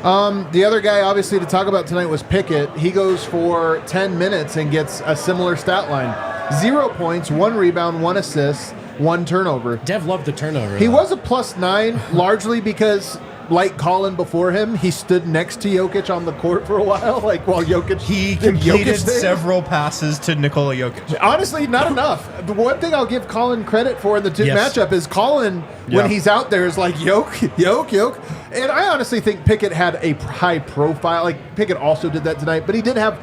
The other guy, obviously, to talk about tonight was Pickett. He goes for 10 minutes and gets a similar stat line. 0 points, 1 rebound, 1 assist, 1 turnover. Dev loved the turnover. He was a +9, largely because, like Colin before him, he stood next to Jokic on the court for a while, like while Jokic. He completed several passes to Nikola Jokic. Honestly, not enough. The one thing I'll give Colin credit for in the matchup is Colin, when he's out there, is like, yoke. And I honestly think Pickett had a high profile. Like, Pickett also did that tonight, but he did have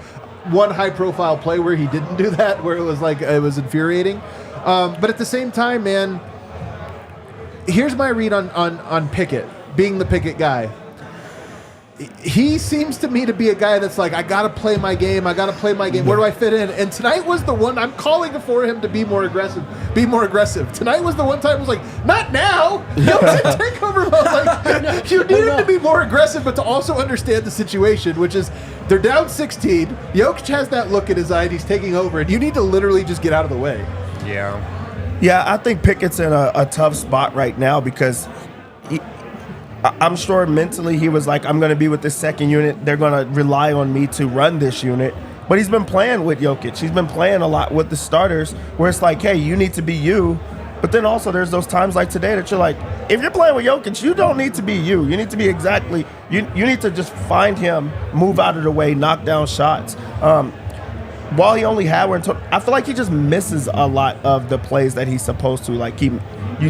one high profile play where he didn't do that, where it was like, it was infuriating. But at the same time, man, here's my read on Pickett, being the Pickett guy. He seems to me to be a guy that's like, I got to play my game. Where do I fit in? And tonight was the one I'm calling for him to be more aggressive. Tonight was the one time I was like, not now. Take over mode. Like, you need him to be more aggressive, but to also understand the situation, which is they're down 16. Jokic has that look in his eye and he's taking over, and you need to literally just get out of the way. Yeah, I think Pickett's in a tough spot right now because I'm sure mentally he was like, I'm going to be with this second unit. They're going to rely on me to run this unit. But he's been playing with Jokic. He's been playing a lot with the starters where it's like, hey, you need to be you. But then also there's those times like today that you're like, if you're playing with Jokic, you don't need to be you. You need to be exactly – you need to just find him, move out of the way, knock down shots. While he only had one, I feel like he just misses a lot of the plays that he's supposed to. Like you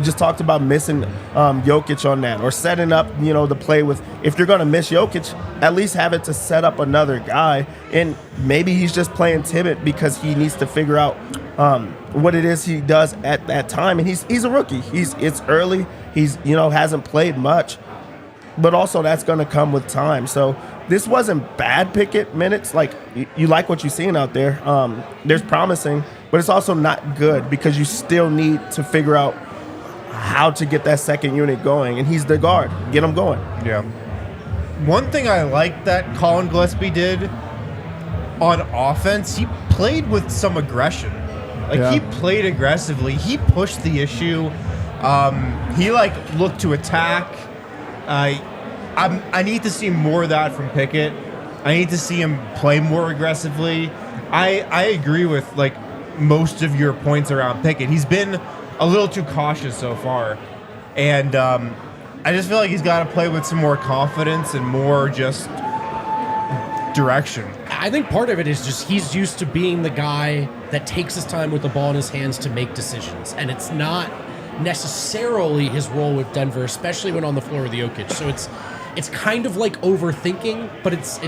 just talked about missing Jokic on that, or setting up, the play with, if you're going to miss Jokic, at least have it to set up another guy. And maybe he's just playing timid because he needs to figure out what it is he does at that time. And he's a rookie. It's early. He's hasn't played much, but also that's going to come with time. So this wasn't bad Pickett minutes. Like, you like what you're seeing out there. There's promising, but it's also not good because you still need to figure out how to get that second unit going. And he's the guard. Get him going. Yeah. One thing I like that Colin Gillespie did on offense, he played with some aggression. He played aggressively. He pushed the issue. He looked to attack. I need to see more of that from Pickett. I need to see him play more aggressively. I agree with most of your points around Pickett. He's been a little too cautious so far, and I just feel like he's got to play with some more confidence and more just direction. I think part of it is just he's used to being the guy that takes his time with the ball in his hands to make decisions, and it's not necessarily his role with Denver, especially when on the floor with Jokic. So it's kind of like overthinking, but it's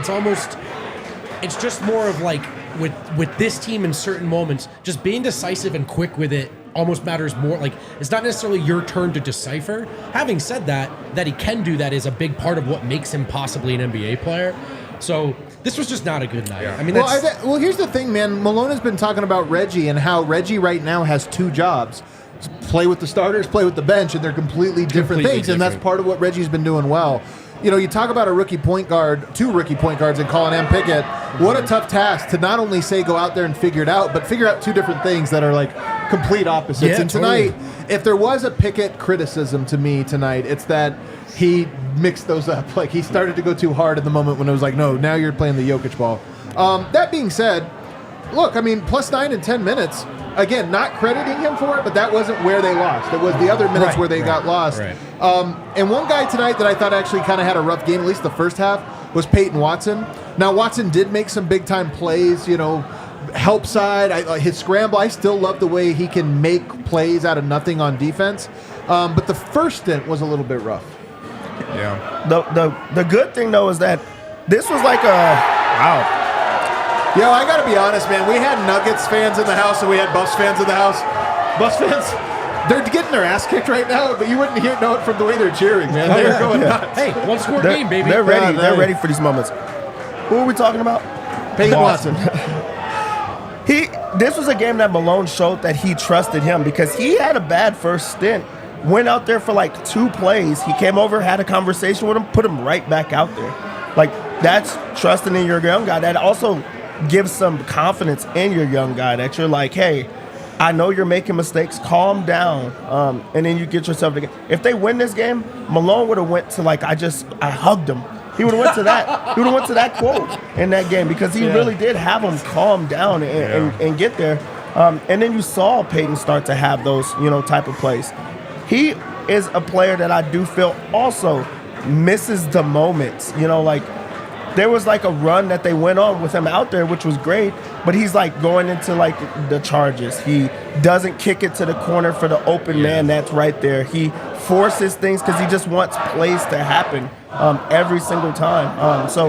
just more of like with this team in certain moments, just being decisive and quick with it almost matters more. Like, it's not necessarily your turn to decipher. Having said that he can do that is a big part of what makes him possibly an NBA player. So this was just not a good night. Yeah. I mean, well, here's the thing, man. Malone has been talking about Reggie and how Reggie right now has 2 jobs. Play with the starters, play with the bench, and they're completely different things. And that's part of what Reggie's been doing well. You talk about a rookie point guard, 2 rookie point guards in Colin and Pickett. What a tough task to not only say go out there and figure it out, but figure out 2 different things that are complete opposites. Yeah, and tonight, if there was a Pickett criticism to me tonight, it's that he mixed those up. He started to go too hard at the moment when it was like, no, now you're playing the Jokic ball. That being said, look, I mean, +9 in 10 minutes. again, not crediting him for it, but that wasn't where they lost. It was the other minutes where they got lost. Right. And one guy tonight that I thought actually kind of had a rough game, at least the first half, was Peyton Watson. Now, Watson did make some big-time plays, help side. His scramble, I still love the way he can make plays out of nothing on defense. But the first stint was a little bit rough. Yeah. The good thing, though, is that this was like wow. Yo, I got to be honest, man. We had Nuggets fans in the house and we had Buffs fans in the house. Buffs fans, they're getting their ass kicked right now, but you wouldn't know it from the way they're cheering, man. They're going nuts. Hey, one-score game, baby. They're ready. They're ready for these moments. Who are we talking about? Peyton Watson. This was a game that Malone showed that he trusted him because he had a bad first stint. Went out there for like 2 plays. He came over, had a conversation with him, put him right back out there. Like, that's trusting in your young guy. That also gives some confidence in your young guy that you're like, hey, I know you're making mistakes. Calm down. And then you get yourself together. If they win this game, Malone would have went to like, I hugged him. He would have went to that. He would have went to that quote in that game because he really did have him calm down and get there. And then you saw Peyton start to have those, type of plays. He is a player that I do feel also misses the moments. There was like a run that they went on with him out there, which was great, but he's like going into like the charges. He doesn't kick it to the corner for the open man that's right there. He forces things because he just wants plays to happen every single time. So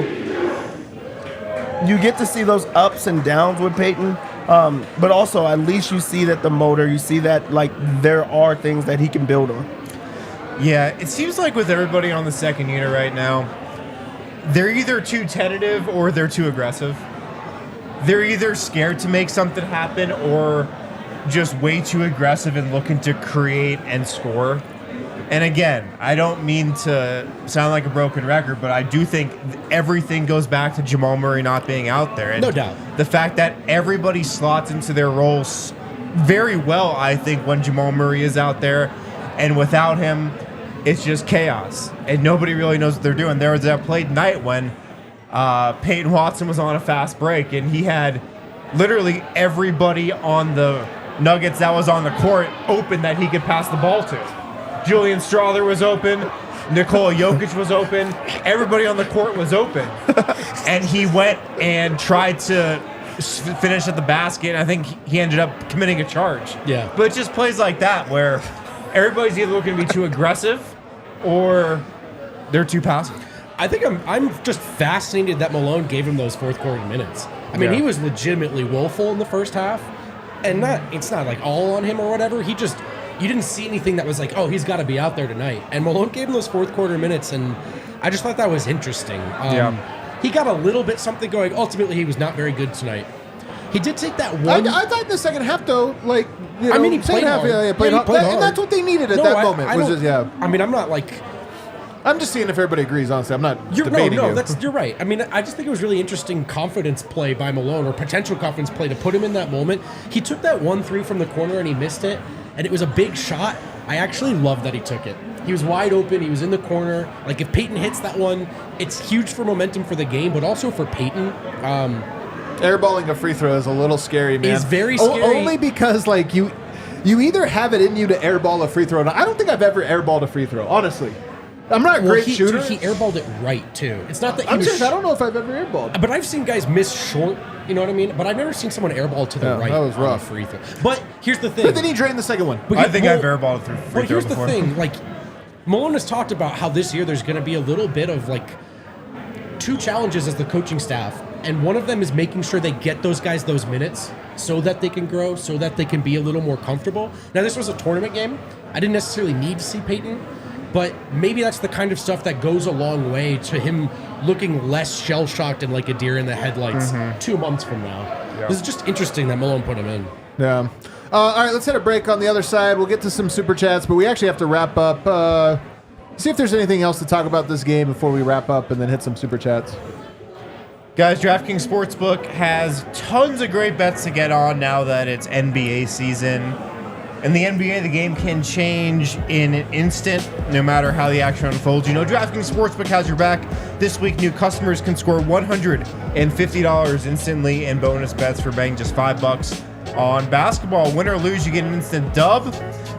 you get to see those ups and downs with Peyton, but also at least you see that the motor, you see that like there are things that he can build on. Yeah, it seems like with everybody on the second unit right now, they're either too tentative or they're too aggressive. They're either scared to make something happen or just way too aggressive and looking to create and score. And again, I don't mean to sound like a broken record, but I do think everything goes back to Jamal Murray not being out there. And no doubt. The fact that everybody slots into their roles very well, I think, when Jamal Murray is out there. And without him, it's just chaos. And nobody really knows what they're doing. There was that play tonight when Peyton Watson was on a fast break, and he had literally everybody on the Nuggets that was on the court open that he could pass the ball to. Julian Strawther was open. Nikola Jokic was open. Everybody on the court was open. And he went and tried to finish at the basket. I think he ended up committing a charge. Yeah. But it's just plays like that where everybody's either looking to be too aggressive or they're too passive. I think I'm just fascinated that Malone gave him those fourth quarter minutes. I mean, he was legitimately woeful in the first half. And it's not like all on him or whatever. You didn't see anything that was like, oh, he's got to be out there tonight. And Malone gave him those fourth quarter minutes, and I just thought that was interesting. He got a little bit something going. Ultimately, he was not very good tonight. He did take that one. I thought in the second half, though, like, I mean, he played hard. Played hard. And that's what they needed at that moment. I mean, I'm not like. I'm just seeing if everybody agrees, honestly. I'm not debating you. You're right. I mean, I just think it was really interesting confidence play by Malone, or potential confidence play to put him in that moment. He took that 1-3 from the corner and he missed it, and it was a big shot. I actually love that he took it. He was wide open. He was in the corner. Like, if Peyton hits that one, it's huge for momentum for the game, but also for Peyton. Airballing a free throw is a little scary, man. It's very scary. Only because, like, you either have it in you to airball a free throw. I don't think I've ever airballed a free throw, honestly. I'm not a great shooter. Dude, he airballed it right, too. It's not that he I'm was serious, I don't know if I've ever airballed. But I've seen guys miss short, you know what I mean? But I've never seen someone airball to the right. That was rough. Free throw. But here's the thing. But then he drained the second one. I think I've airballed through free throw. But here's the thing. Like, Malone has talked about how this year there's going to be a little bit of, like, 2 challenges as the coaching staff. And one of them is making sure they get those guys those minutes so that they can grow, so that they can be a little more comfortable. Now, this was a tournament game. I didn't necessarily need to see Peyton. But maybe that's the kind of stuff that goes a long way to him looking less shell-shocked and like a deer in the headlights 2 months from now. Yeah. This is just interesting that Malone put him in. Yeah. All right, let's hit a break on the other side. We'll get to some Super Chats, but we actually have to wrap up. See if there's anything else to talk about this game before we wrap up and then hit some Super Chats. Guys, DraftKings Sportsbook has tons of great bets to get on now that it's NBA season. In the NBA, the game can change in an instant, no matter how the action unfolds. You know, DraftKings Sportsbook has your back. This week, new customers can score $150 instantly in bonus bets for betting just $5 On basketball, win or lose, you get an instant dub.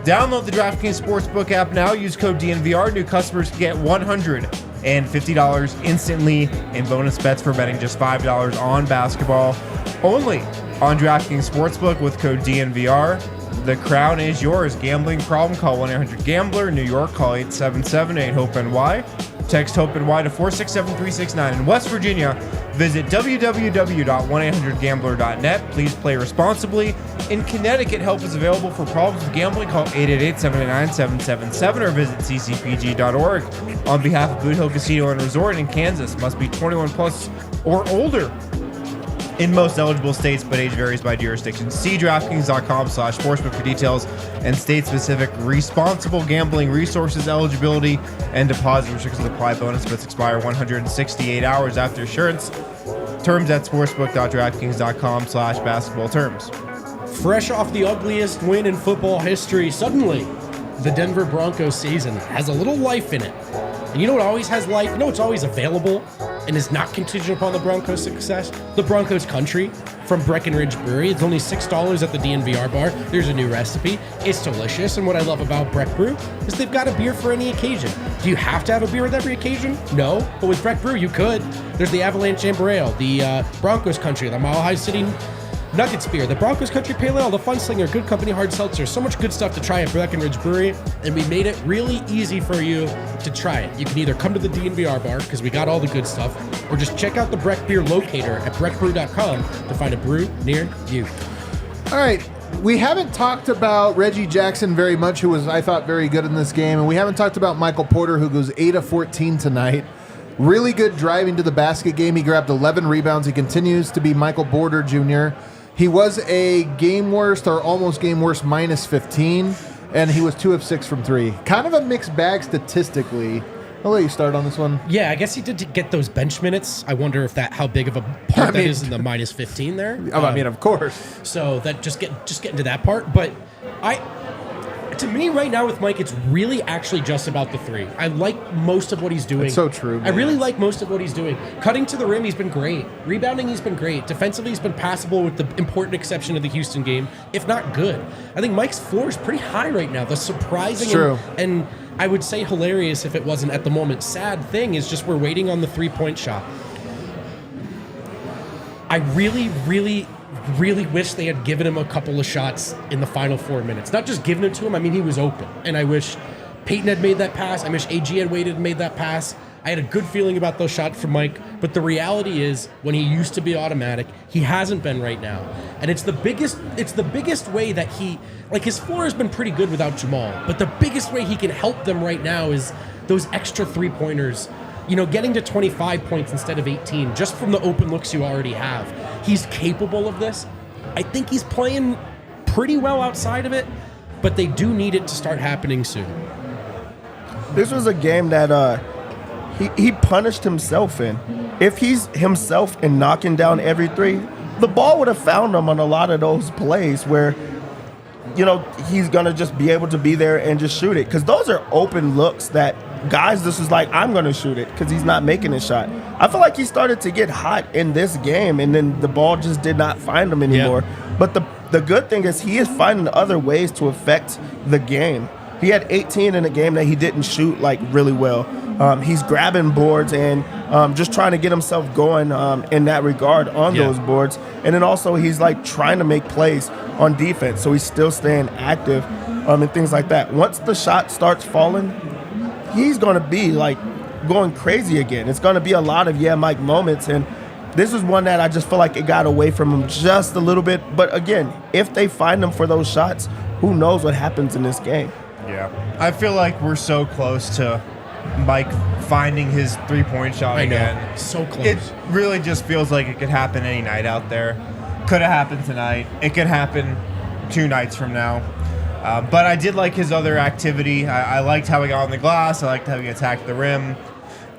Download the DraftKings Sportsbook app now. Use code DNVR. New customers get $150 instantly in bonus bets for betting just $5 on basketball. Only on DraftKings Sportsbook with code DNVR. The crown is yours. Gambling problem? Call 1-800-GAMBLER. New York, call 877-8-HOPE-NY. Text HOPE-NY to 467-369. In West Virginia, visit www.1800gambler.net. Please play responsibly. In Connecticut, help is available for problems with gambling. Call 888-789-777 or visit ccpg.org. On behalf of Boot Hill Casino and Resort in Kansas, must be 21 plus or older in most eligible states, but age varies by jurisdiction. See DraftKings.com/sportsbook for details and state-specific responsible gambling resources, eligibility, and deposit restrictions apply. Bonus bets expire 168 hours after issuance. Terms at sportsbook.draftkings.com/basketball terms. Fresh off the ugliest win in football history, suddenly the Denver Broncos season has a little life in it. And you know what always has life? You know what's always available and is not contingent upon the Broncos' success? The Broncos Country from Breckenridge Brewery. It's only $6 at the DNVR bar. There's a new recipe. It's delicious. And what I love about Breck Brew is they've got a beer for any occasion. Do you have to have a beer with every occasion? No. But with Breck Brew, you could. There's the Avalanche Amber Ale, the Broncos Country, the Mile High City Nuggets beer, the Broncos Country Pale Ale, the Funslinger, Good Company Hard Seltzer. So much good stuff to try at Breckenridge Brewery, and we made it really easy for you to try it. You can either come to the DNVR bar, because we got all the good stuff, or just check out the Breck Beer locator at breckbrew.com to find a brew near you. All right. We haven't talked about Reggie Jackson very much, who was, I thought, very good in this game, and we haven't talked about Michael Porter, who goes 8 of 14 tonight. Really good driving to the basket game. He grabbed 11 rebounds. He continues to be Michael Porter Jr. He was a game worst or almost game worst minus 15, and he was 2 of 6 from 3. Kind of a mixed bag statistically. I'll let you start on this one. Yeah, I guess he did get those bench minutes. I wonder if how big of a part that is in the minus 15 there. I mean, of course. So that just get into that part. But to me right now with Mike, it's really actually just about the three. I like most of what he's doing. It's so true, man. I really like most of what he's doing. Cutting to the rim, he's been great. Rebounding, he's been great. Defensively, he's been passable with the important exception of the Houston game, if not good. I think Mike's floor is pretty high right now. The surprising and I would say hilarious if it wasn't at the moment sad thing is just we're waiting on the three-point shot. I really wish they had given him a couple of shots in the final 4 minutes. Not just giving it to him, I mean, he was open. And I wish Peyton had made that pass. I wish AG had waited and made that pass. I had a good feeling about those shots from Mike. But the reality is, when he used to be automatic, he hasn't been right now. And it's the biggest way that his floor has been pretty good without Jamal. But the biggest way he can help them right now is those extra three-pointers. You know, getting to 25 points instead of 18, just from the open looks you already have. He's capable of this. I think he's playing pretty well outside of it, but they do need it to start happening soon. This was a game that he punished himself in. If he's himself in knocking down every three, the ball would have found him on a lot of those plays where, you know, he's going to just be able to be there and just shoot it. Because those are open looks that guys, this is like, I'm going to shoot it because he's not making a shot. I feel like he started to get hot in this game, and then the ball just did not find him anymore. Yeah. But the good thing is he is finding other ways to affect the game. He had 18 in a game that he didn't shoot, like, really well. He's grabbing boards and just trying to get himself going in that regard on those boards. And then also he's, like, trying to make plays on defense, so he's still staying active and things like that. Once the shot starts falling, he's going to be, like, going crazy again. It's going to be a lot of Mike moments, and this is one that I just feel like it got away from him just a little bit. But, again, if they find him for those shots, who knows what happens in this game. Yeah. I feel like we're so close to Mike finding his three-point shot again. I know. So close. It really just feels like it could happen any night out there. Could have happened tonight. It could happen 2 nights from now. But I did like his other activity. I liked how he got on the glass. I liked how he attacked the rim.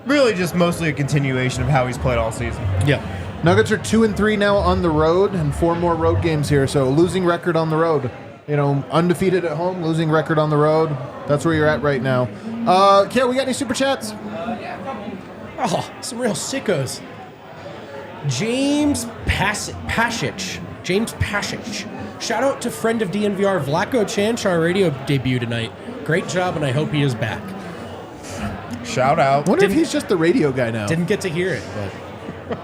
Really just mostly a continuation of how he's played all season. Yeah. Nuggets are 2-3 now on the road and 4 more road games here. So losing record on the road. You know, undefeated at home, losing record on the road. That's where you're at right now. Kale, we got any super chats? Oh, some real sickos. James Pasic Shout out to friend of DNVR, Vlatko Chanchar radio debut tonight. Great job, and I hope he is back. Shout out. Wonder if he's just the radio guy now. Didn't get to hear it, but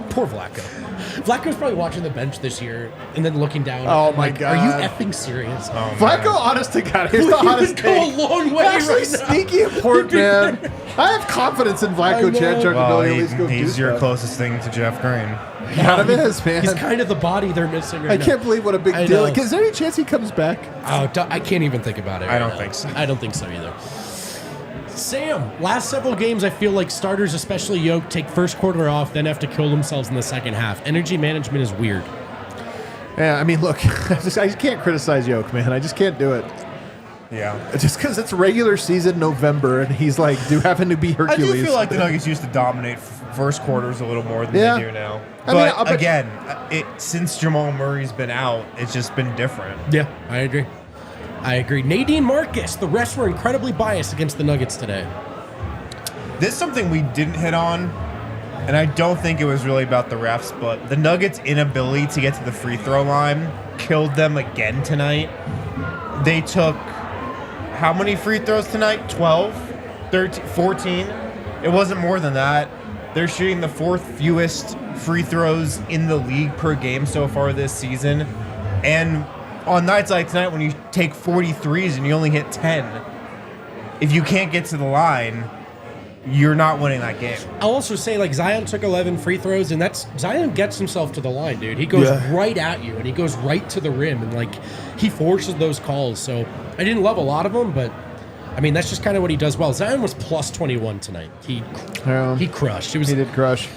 poor Vlatko. Vlatko's probably watching the bench this year and then looking down. Oh, my like, God. Are you effing serious? Oh, Vlatko, honest to God, here's the hottest go take. a long way Actually, right now. sneaky important, man. I have confidence in I Vlatko know. Chanchar to Well, know at least go do he's your stuff. closest thing to Jeff Green. Kind of is, man. He's kind of the body they're missing right I now. can't believe what a big I deal. know. Is there any chance he comes back? Oh, I can't even think about it. I right don't now. think so. I don't think so either. Sam, last several games, I feel like starters, especially Yoke, take first quarter off, then have to kill themselves in the second half. Energy management is weird. Yeah, I mean, look, I just can't criticize Yoke, man. I just can't do it. Yeah. Just because it's regular season November and he's like, having to be I Hercules. do feel like the Nuggets used to dominate first quarters a little more than Yeah. they do now. I mean, But I'll bet again, since Jamal Murray's been out, it's just been different. Yeah, I agree. Nadine Marcus, the refs were incredibly biased against the Nuggets today. This is something we didn't hit on, and I don't think it was really about the refs, but the Nuggets' inability to get to the free throw line killed them again tonight. They took how many free throws tonight? 12? 13? 14? It wasn't more than that. They're shooting the fourth fewest free throws in the league per game so far this season. And on nights like tonight when you take 43s and you only hit 10, if you can't get to the line, you're not winning that game. I'll also say, like, Zion took 11 free throws, and Zion gets himself to the line, dude. He goes right at you, and he goes right to the rim, and, like, he forces those calls. So I didn't love a lot of them, but, I mean, that's just kind of what he does well. Zion was plus 21 tonight. He crushed. He did crush.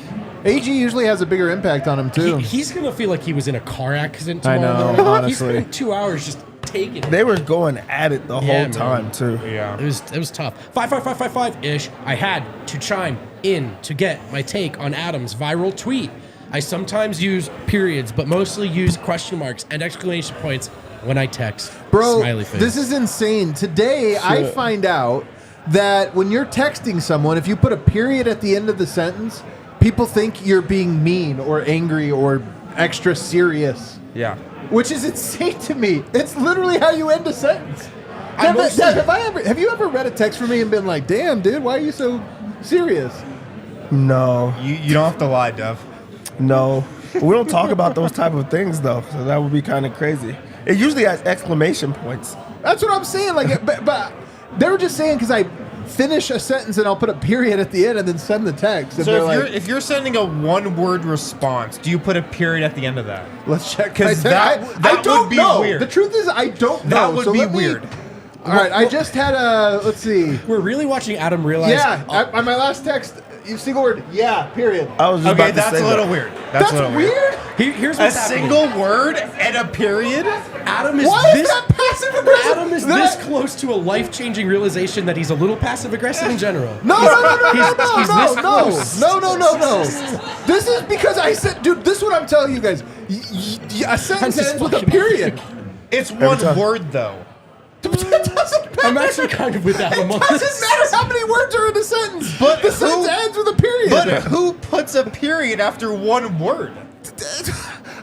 AG usually has a bigger impact on him, too. He's going to feel like he was in a car accident I tomorrow know, morning. honestly. He spent 2 hours just taking it. They were going at it the whole man. time, too. Yeah. It was tough. 55555-ish. I had to chime in to get my take on Adam's viral tweet. I sometimes use periods, but mostly use question marks and exclamation points when I text. Bro, Smiley face. this is insane. Today, I find out that when you're texting someone, if you put a period at the end of the sentence, people think you're being mean or angry or extra serious. Yeah. Which is insane to me. It's literally how you end a sentence. Have you ever read a text from me and been like, damn, dude, why are you so serious? No. You don't have to lie, Dev. No. We don't talk about those type of things, though, so that would be kind of crazy. It usually has exclamation points. That's what I'm saying. Like, but they were just saying because I finish a sentence and I'll put a period at the end and then send the text. And So if you're sending a one-word response, do you put a period at the end of that? let's check. 'Cause I that don't would be know. weird. The truth is, I don't know. That would So be let me- weird. All right, I just had a. Let's see. We're really watching Adam realize. Yeah, on my last text, single word. Yeah, period. I was just Okay, about to that's say a little that. weird. That's a little weird. Here's A what's happening. single word and a period? Adam is Why is this. that passive aggressive? Adam is this close to a life-changing realization that he's a little passive-aggressive in general. No. He's this close. No. This is because I said, dude. This is what I'm telling you guys. A sentence just ends with a fucking- period. It's one time. word, though. It doesn't matter. I'm actually kind of with Adam on It this. doesn't matter how many words are in a sentence. But the sentence ends with a period. But who puts a period after one word?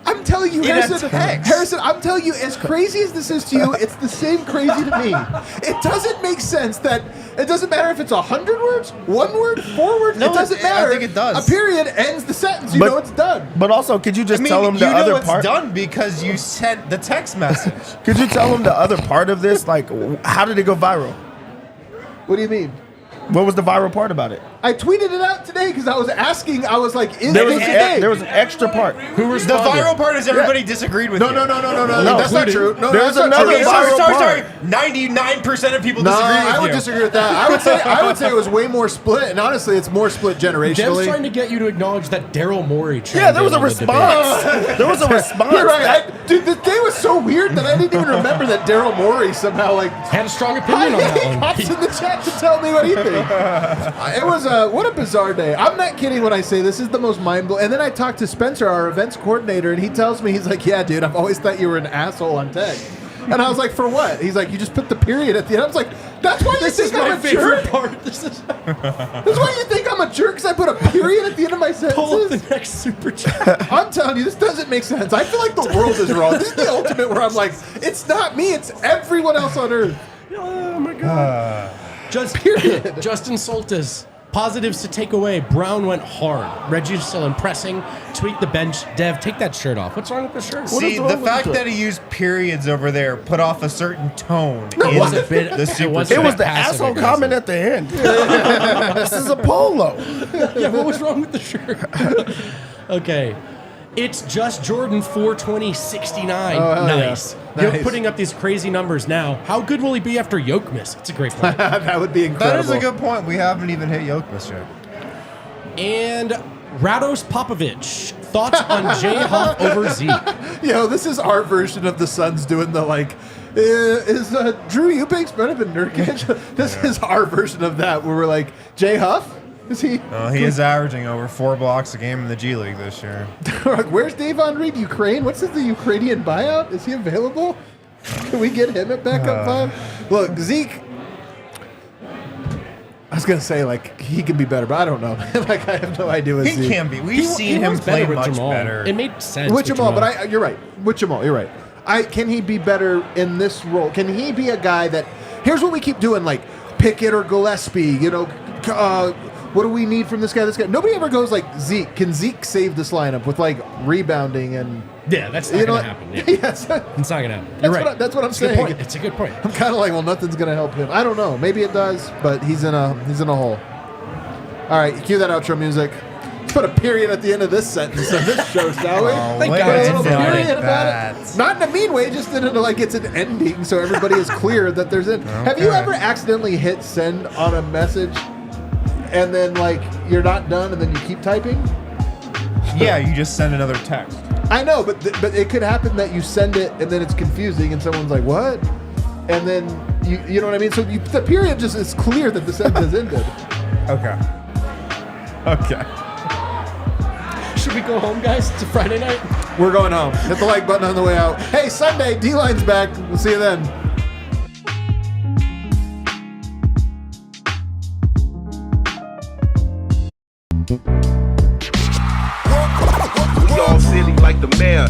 I'm telling you, In a Harrison. text. Harrison, I'm telling you, as crazy as this is to you, it's the same crazy to me. It doesn't make sense that it doesn't matter if it's 100 words, 1 word, 4 words. No, it doesn't I matter. think it does. A period ends the sentence. You But- know it's done. But also, could you just I mean, tell them the you know other it's part? done because you sent the text message. Could you tell them the other part of this? Like, how did it go viral? What do you mean? What was the viral part about it? I tweeted it out today because I was asking. I was like, "Is There this was, today?" there was an extra part. Who The responded? viral part is everybody disagreed with No. you. No, That's not true. No, There's that's not another true. Okay, viral sorry. part. 99% of people No, disagree with I would you. disagree with that. I would say it was way more split, and honestly, it's more split Dev's generationally. trying to get you to acknowledge that Daryl Morey. Yeah, there was a chimed in on the response. There was a response. You're right. Dude, the day was so weird that I didn't even remember that Daryl Morey somehow like debate. Had a strong opinion on he that one. pops in the chat to tell me what he thinks. It was what a bizarre day. I'm not kidding when I say this is the most mind blowing. And then I talked to Spencer, our events coordinator, and he tells me, he's like, "Yeah, dude, I've always thought you were an asshole on text." And I was like, for what? He's like, you just put the period at the end. I was like, that's why This you is think my I'm a favorite jerk? part. This is That's why you think I'm a jerk because I put a period at the end of my pull up the sentences? next super chat. I'm telling you, this doesn't make sense. I feel like the world is wrong. This is the ultimate where I'm like, it's not me, it's everyone else on earth. Oh my god. Period. Justin Soltis. Positives to take away. Brown went hard. Reggie's still impressing. Tweak the bench. Dev, take that shirt off. What's wrong with the shirt? See, the fact that he used periods over there put off a certain tone in It was a bit. the super was It chat. was the passive asshole aggressive. comment at the end. This is a polo. Yeah, what was wrong with the shirt? Okay. It's just Jordan 42069. Oh, hell yeah. Nice. You're Nice. putting up these crazy numbers now. How good will he be after Yoke miss? It's a great point. That would be incredible. That is a good point. We haven't even hit Jokic yet. And Rados Popovich. Thoughts on J Huff over Zeke? Yo, this is our version of the Suns doing the like, is Drew Eubanks better than Nurkic? This is our version of that where we're like, Jay Huff? Is he? He is averaging over 4 blocks a game in the G League this year. Where's Davon Reed? Ukraine? What's the Ukrainian buyout? Is he available? Can we get him at backup five? Look, Zeke. I was gonna say like he can be better, but I don't know. Like I have no idea what He Zeke. can be. We've seen him was play with much Jamal. better. It made sense With Jamal, but you're right. With Jamal, you're right. Can he be better in this role? Can he be a guy that? Here's what we keep doing, like Pickett or Gillespie. You know, what do we need from this guy? This guy. Nobody ever goes like Zeke. Can Zeke save this lineup with like rebounding and? yeah, that's not You know going to what? happen. Yeah. Yes. It's not going to happen. You're right. That's what I'm It's a good saying. point. It's a good point. I'm kind of like, well, nothing's gonna help him. I don't know. Maybe it does, but he's in a hole. All right, cue that outro music. Let's put a period at the end of this sentence of this show, shall we? Thank way God to it's Put a do not period it, about it. Pat. Not in a mean way, just in a, like it's an ending, so everybody is clear that there's an. Have you Okay. ever accidentally hit send on a message, and then like you're not done, and then you keep typing? Yeah, you just send another text. I know, but it could happen that you send it and then it's confusing, and someone's like, "What?" And then you know what I mean. So the period just is clear that the sentence ended. Okay. Okay. Should we go home, guys? It's a Friday night. We're going home. Hit the like button on the way out. Hey, Sunday, D-Line's back. We'll see you then. We all silly like the mayor.